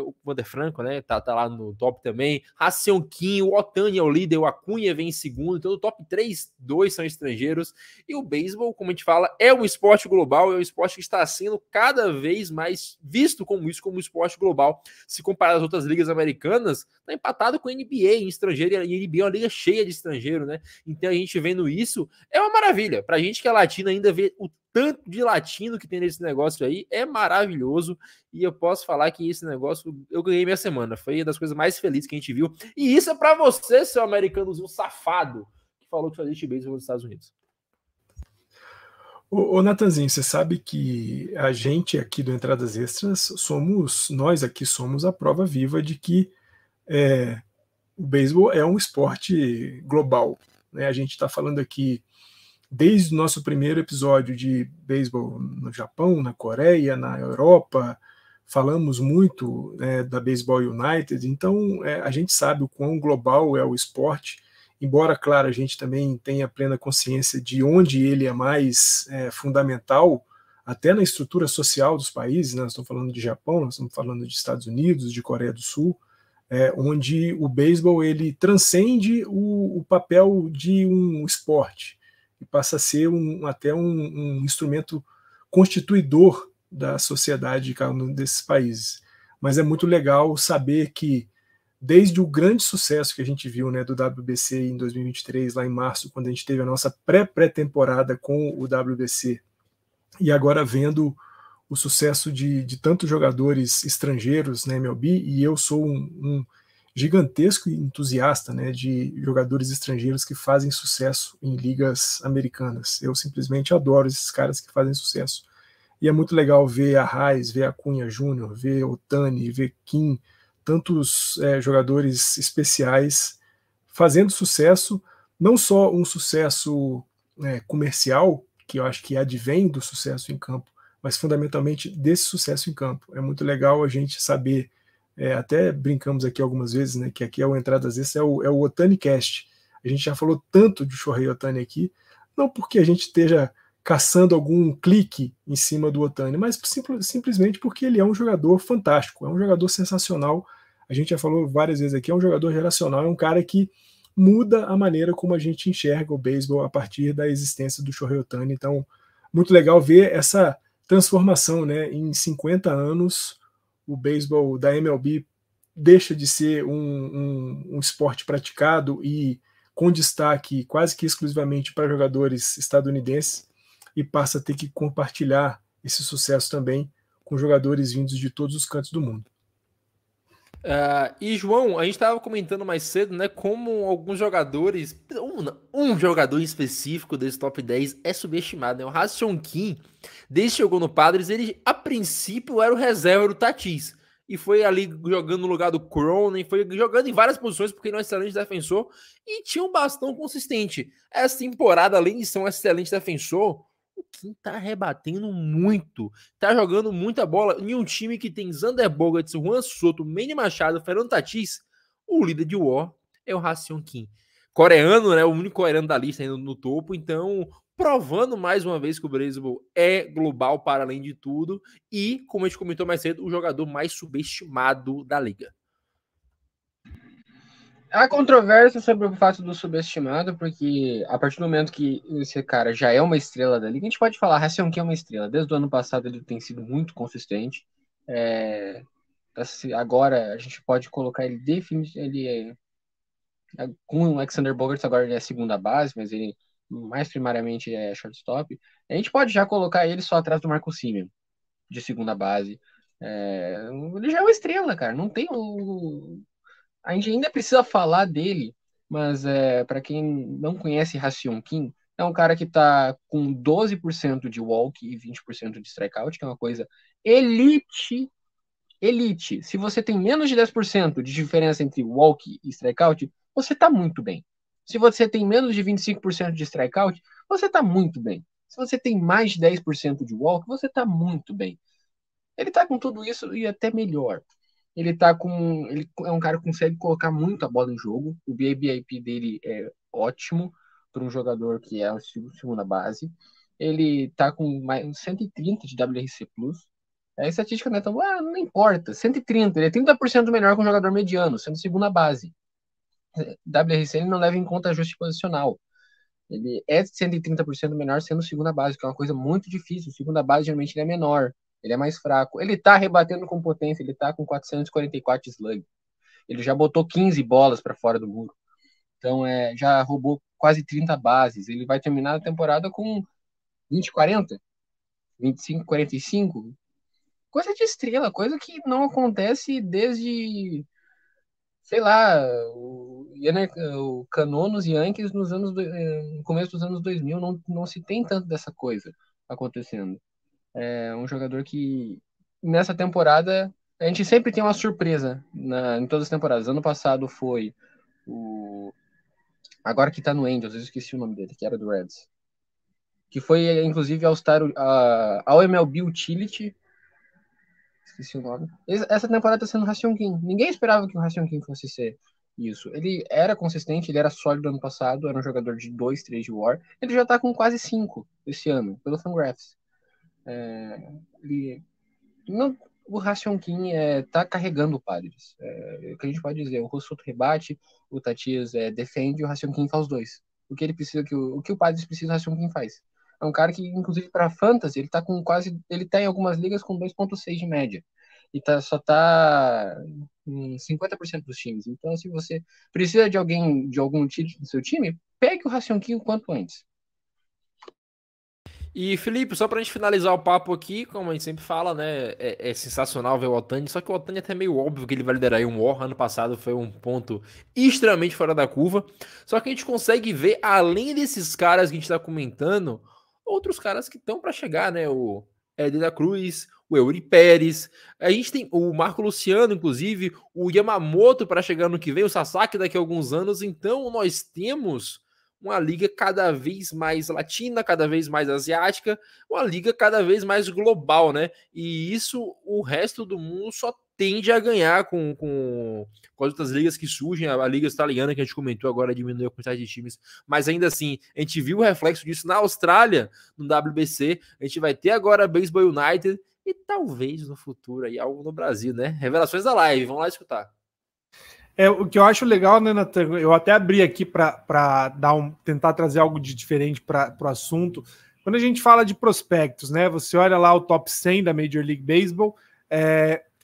o Wander Franco, né? Tá lá no top também. Racion Kim, o Otani é o líder, o Acunha vem em segundo. Então, o top 3, 2 são estrangeiros. E o beisebol, como a gente fala, é um esporte global, é um esporte que está sendo cada vez mais visto como isso, como um esporte global. Se comparar às outras ligas americanas, tá empatado com a NBA em estrangeiro, e a NBA é uma liga cheia de estrangeiro, né? Então, a gente vendo isso, é uma maravilha. Pra gente que é latino, ainda ver o tanto de latino que tem nesse negócio aí, é maravilhoso, e eu posso falar que esse negócio, eu ganhei minha semana, foi uma das coisas mais felizes que a gente viu, e isso é pra você, seu americanozinho safado, que falou que fazia beisebol nos Estados Unidos. Ô Natanzinho, você sabe que a gente aqui do Entradas Extras nós aqui somos a prova viva de que o beisebol é um esporte global, né? A gente está falando aqui desde o nosso primeiro episódio de beisebol no Japão, na Coreia, na Europa, falamos muito, né, da Baseball United, então a gente sabe o quão global é o esporte, embora, claro, a gente também tenha plena consciência de onde ele é mais fundamental, até na estrutura social dos países, né? Nós estamos falando de Japão, nós estamos falando de Estados Unidos, de Coreia do Sul, onde o beisebol ele transcende o papel de um esporte e passa a ser até um instrumento constituidor da sociedade de cada um desses países. Mas é muito legal saber que, desde o grande sucesso que a gente viu, né, do WBC em 2023, lá em março, quando a gente teve a nossa pré-temporada com o WBC, e agora vendo o sucesso de tantos jogadores estrangeiros na MLB, e eu sou um gigantesco entusiasta, né, de jogadores estrangeiros que fazem sucesso em ligas americanas. Eu simplesmente adoro esses caras que fazem sucesso. E é muito legal ver a Raiz, ver a Cunha Júnior, ver Ohtani, ver Kim, tantos jogadores especiais fazendo sucesso, não só um sucesso comercial, que eu acho que advém do sucesso em campo, mas fundamentalmente desse sucesso em campo. É muito legal a gente saber, até brincamos aqui algumas vezes, né, que aqui é o Entradas Extras, é o Ohtani Cast. A gente já falou tanto de Shohei Ohtani aqui, não porque a gente esteja caçando algum clique em cima do Ohtani, mas simplesmente porque ele é um jogador fantástico, é um jogador sensacional. A gente já falou várias vezes aqui, é um jogador geracional, é um cara que muda a maneira como a gente enxerga o beisebol a partir da existência do Shohei Ohtani. Então, muito legal ver essa transformação, né? Em 50 anos, o beisebol da MLB deixa de ser um esporte praticado e com destaque quase que exclusivamente para jogadores estadunidenses e passa a ter que compartilhar esse sucesso também com jogadores vindos de todos os cantos do mundo. E João, a gente estava comentando mais cedo, né, como alguns jogadores, um jogador em específico desse top 10 é subestimado, né? O Ha-Seong Kim, desde que chegou no Padres, ele a princípio era o reserva do Tatis, e foi ali jogando no lugar do Cronin, foi jogando em várias posições porque ele é um excelente defensor e tinha um bastão consistente. Essa temporada, além de ser um excelente defensor, o Kim tá rebatendo muito, tá jogando muita bola em um time que tem Xander Bogaerts, Juan Soto, Manny Machado, Fernando Tatis. O líder de War é o Ha-Seong Kim, coreano, né? O único coreano da lista ainda no topo, então provando mais uma vez que o beisebol é global para além de tudo e, como a gente comentou mais cedo, o jogador mais subestimado da liga. Há controvérsia sobre o fato do subestimado, porque a partir do momento que esse cara já é uma estrela da liga, a gente pode falar, Ha-Seong Kim é uma estrela. Desde o ano passado ele tem sido muito consistente. Agora a gente pode colocar ele definitivamente. Com o Alexander Bogaerts agora ele é segunda base, mas ele mais primariamente é shortstop. A gente pode já colocar ele só atrás do Marcus Semien, de segunda base. Ele já é uma estrela, cara. Não tem A gente ainda precisa falar dele, mas para quem não conhece Ha-Seong Kim, é um cara que está com 12% de walk e 20% de strikeout, que é uma coisa elite. Elite. Se você tem menos de 10% de diferença entre walk e strikeout, você está muito bem. Se você tem menos de 25% de strikeout, você está muito bem. Se você tem mais de 10% de walk, você está muito bem. Ele está com tudo isso e até melhor. Ele é um cara que consegue colocar muito a bola em jogo. O BABIP dele é ótimo para um jogador que é a segunda base. Ele tá com mais 130 de WRC+. A estatística não é tão... não importa. 130, ele é 30% melhor que um jogador mediano, sendo segunda base. WRC ele não leva em conta ajuste posicional. Ele é 130% menor sendo segunda base, que é uma coisa muito difícil. Segunda base geralmente ele é menor. Ele é mais fraco. Ele tá rebatendo com potência. Ele tá com 444 slug. Ele já botou 15 bolas para fora do muro. Então, já roubou quase 30 bases. Ele vai terminar a temporada com 20-40, 25-45. Coisa de estrela. Coisa que não acontece desde, sei lá, o Cano nos Yankees no começo dos anos 2000. Não se tem tanto dessa coisa. acontecendo. É um jogador que, nessa temporada, a gente sempre tem uma surpresa em todas as temporadas. Ano passado foi o... Agora que tá no Angels, eu esqueci o nome dele, que era do Reds. Que foi, inclusive, ao MLB Utility. Esqueci o nome. Essa temporada tá sendo o Ha-Seong Kim. Ninguém esperava que o Ha-Seong Kim fosse ser isso. Ele era consistente, ele era sólido ano passado, era um jogador de 2, 3 de WAR. Ele já tá com quase 5 esse ano, pelo Fangraphs. O Ha-Seong Kim tá carregando o Padres. O que a gente pode dizer? O Rossoto rebate, o Tatis defende e o Ha-Seong Kim faz os dois. O que ele precisa, o que o Padres precisa, o Ha-Seong Kim faz. É um cara que, inclusive, para fantasy, ele tá em algumas ligas com 2,6 de média. E só tá em 50% dos times. Então, se você precisa de algum título no seu time, pegue o Ha-Seong Kim o quanto antes. E, Felipe, só pra gente finalizar o papo aqui, como a gente sempre fala, né, é sensacional ver o Ohtani, só que o Ohtani é até meio óbvio que ele vai liderar aí um WAR. Ano passado foi um ponto extremamente fora da curva, só que a gente consegue ver, além desses caras que a gente tá comentando, outros caras que estão para chegar, né, o Eder da Cruz, o Eury Pérez, a gente tem o Marco Luciano, inclusive, o Yamamoto para chegar no que vem, o Sasaki daqui a alguns anos. Então nós temos uma liga cada vez mais latina, cada vez mais asiática, uma liga cada vez mais global, né? E isso o resto do mundo só tende a ganhar com as outras ligas que surgem. A liga italiana que a gente comentou agora diminuiu a quantidade de times, mas ainda assim, a gente viu o reflexo disso na Austrália, no WBC. A gente vai ter agora a Baseball United e talvez no futuro aí algo no Brasil, né? Revelações da live, vamos lá escutar. O que eu acho legal, né, Nathan? Eu até abri aqui para tentar trazer algo de diferente para o assunto. Quando a gente fala de prospectos, né? Você olha lá o top 100 da Major League Baseball.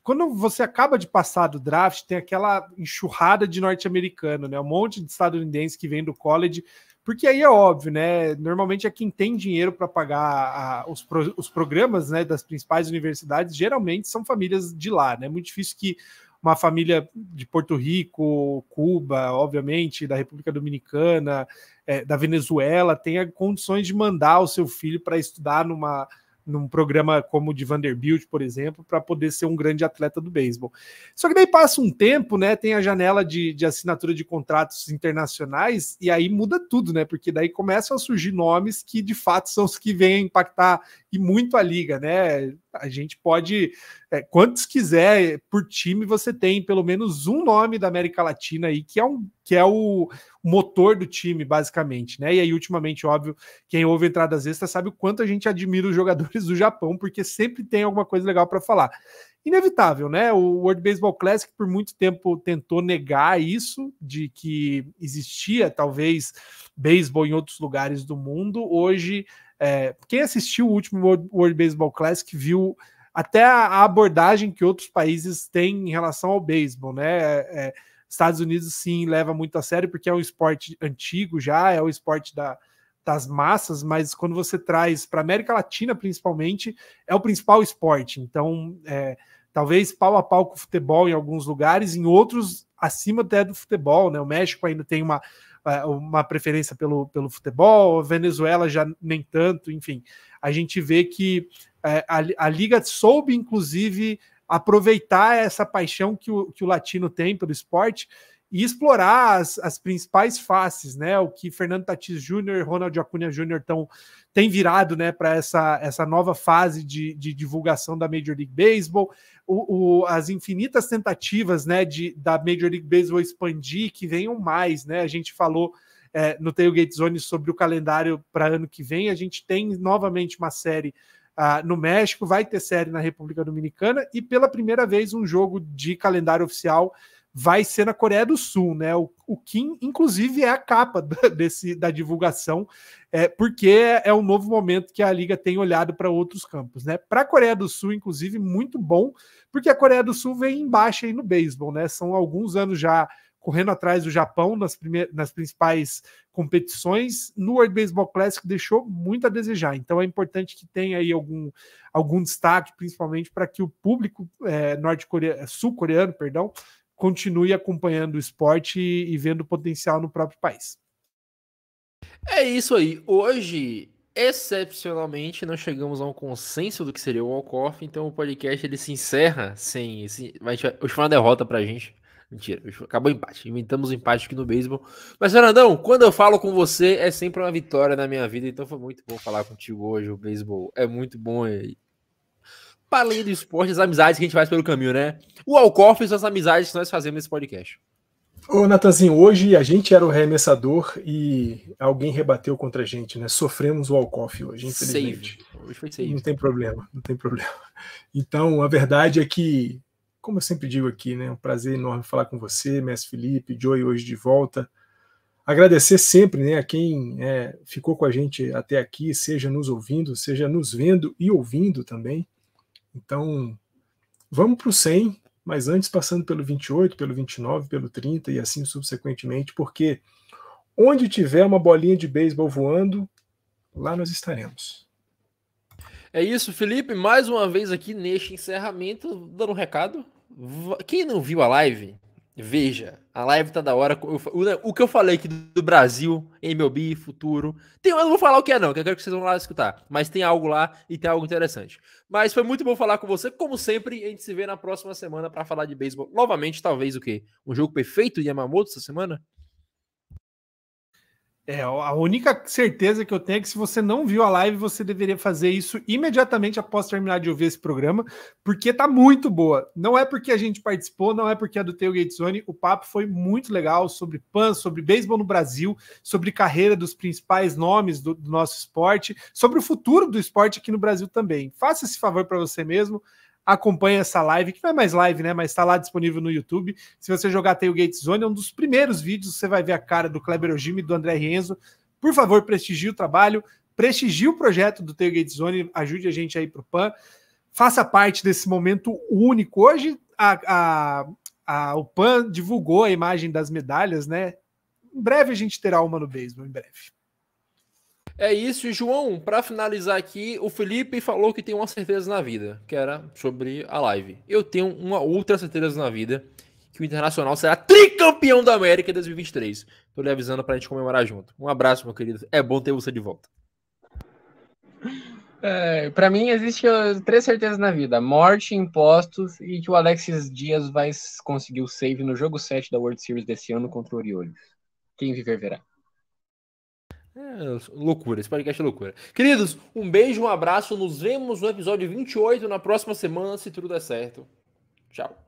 Quando você acaba de passar do draft, tem aquela enxurrada de norte-americano, né? Um monte de estadunidense que vem do college, porque aí é óbvio, né? Normalmente é quem tem dinheiro para pagar os programas, né, das principais universidades, geralmente são famílias de lá, né? Muito difícil que uma família de Porto Rico, Cuba, obviamente, da República Dominicana, da Venezuela, tenha condições de mandar o seu filho para estudar num programa como o de Vanderbilt, por exemplo, para poder ser um grande atleta do beisebol. Só que daí passa um tempo, né? Tem a janela de assinatura de contratos internacionais e aí muda tudo, né? Porque daí começam a surgir nomes que de fato são os que vêm impactar e muito a liga, né? A gente pode, quantos quiser por time, você tem pelo menos um nome da América Latina aí que é o motor do time, basicamente, né? E aí, ultimamente, óbvio, quem ouve Entradas Extras sabe o quanto a gente admira os jogadores do Japão, porque sempre tem alguma coisa legal para falar. Inevitável, né? O World Baseball Classic por muito tempo tentou negar isso, de que existia talvez beisebol em outros lugares do mundo. Hoje, quem assistiu o último World Baseball Classic viu até a abordagem que outros países têm em relação ao beisebol, né? Estados Unidos, sim, leva muito a sério, porque é um esporte antigo já, é o esporte das massas, mas quando você traz para a América Latina, principalmente, é o principal esporte. Então, talvez pau a pau com o futebol em alguns lugares, em outros, acima até do futebol, né? O México ainda tem uma preferência pelo futebol, a Venezuela já nem tanto, enfim. A gente vê que a Liga soube, inclusive, aproveitar essa paixão que o latino tem pelo esporte e explorar as principais faces, né? O que Fernando Tatis Jr., Ronald Acuña Jr. tem virado, né, para essa nova fase de divulgação da Major League Baseball, as infinitas tentativas, né, da Major League Baseball expandir, que venham mais, né? A gente falou no Tailgate Zone sobre o calendário para ano que vem. A gente tem novamente uma série no México, vai ter série na República Dominicana e pela primeira vez um jogo de calendário oficial vai ser na Coreia do Sul, né? O Kim, inclusive, é a capa da divulgação, porque é um novo momento que a Liga tem olhado para outros campos, né? Para a Coreia do Sul, inclusive, muito bom, porque a Coreia do Sul vem embaixo aí no beisebol, né? São alguns anos já correndo atrás do Japão nas principais competições. No World Baseball Classic deixou muito a desejar, então é importante que tenha aí algum destaque, principalmente para que o público sul-coreano, continue acompanhando o esporte e vendo o potencial no próprio país. É isso aí. Hoje excepcionalmente, não chegamos a um consenso do que seria o walk-off, então o podcast ele se encerra sem esse. Hoje foi uma derrota pra gente. Mentira, acabou o empate. Inventamos o empate aqui no beisebol. Mas, Fernandão, quando eu falo com você, é sempre uma vitória na minha vida, então foi muito bom falar contigo hoje. O beisebol é muito bom. Para além do esporte, as amizades que a gente faz pelo caminho, né? O walk-off são as amizades que nós fazemos nesse podcast. Ô, Natanzinho, hoje a gente era o arremessador e alguém rebateu contra a gente, né? Sofremos o walk-off hoje, infelizmente. Save. Hoje foi save. Não tem problema, não tem problema. Então, a verdade é que, como eu sempre digo aqui, né? É um prazer enorme falar com você, mestre Felipe, Joey hoje de volta. Agradecer sempre, né, a quem ficou com a gente até aqui, seja nos ouvindo, seja nos vendo e ouvindo também. Então, vamos para o 100, mas antes passando pelo 28, pelo 29, pelo 30 e assim subsequentemente, porque onde tiver uma bolinha de beisebol voando, lá nós estaremos. É isso, Felipe, mais uma vez aqui neste encerramento, dando um recado. Quem não viu a live, veja, a live tá da hora. O que eu falei aqui do Brasil, MLB, futuro. Eu não vou falar o que é, não, que eu quero que vocês vão lá escutar. Mas tem algo lá e tem algo interessante. Mas foi muito bom falar com você. Como sempre, a gente se vê na próxima semana para falar de beisebol. Novamente, talvez o quê? Um jogo perfeito de Yamamoto essa semana? A única certeza que eu tenho é que se você não viu a live, você deveria fazer isso imediatamente após terminar de ouvir esse programa, porque tá muito boa. Não é porque a gente participou, não é porque é do Tailgate Zone, o papo foi muito legal sobre PAN, sobre beisebol no Brasil, sobre carreira dos principais nomes do nosso esporte, sobre o futuro do esporte aqui no Brasil também. Faça esse favor para você mesmo. Acompanhe essa live, que não é mais live, né? Mas está lá disponível no YouTube. Se você jogar Tailgate Zone, é um dos primeiros vídeos, você vai ver a cara do Kleber Ojimi e do André Rienzo. Por favor, prestigie o trabalho, prestigie o projeto do Tailgate Zone, ajude a gente aí pro PAN. Faça parte desse momento único. Hoje, o PAN divulgou a imagem das medalhas, né? Em breve a gente terá uma no beisebol, em breve. É isso, João. Para finalizar aqui, o Felipe falou que tem uma certeza na vida, que era sobre a live. Eu tenho uma outra certeza na vida, que o Internacional será tricampeão da América em 2023. Tô lhe avisando pra gente comemorar junto. Um abraço, meu querido. É bom ter você de volta. Para mim, existem 3 certezas na vida: morte, impostos e que o Alexis Dias vai conseguir o save no jogo 7 da World Series desse ano contra o Orioles. Quem viver verá. Loucura, esse podcast é loucura. Queridos, um beijo, um abraço. Nos vemos no episódio 28 na próxima semana, se tudo der certo. Tchau.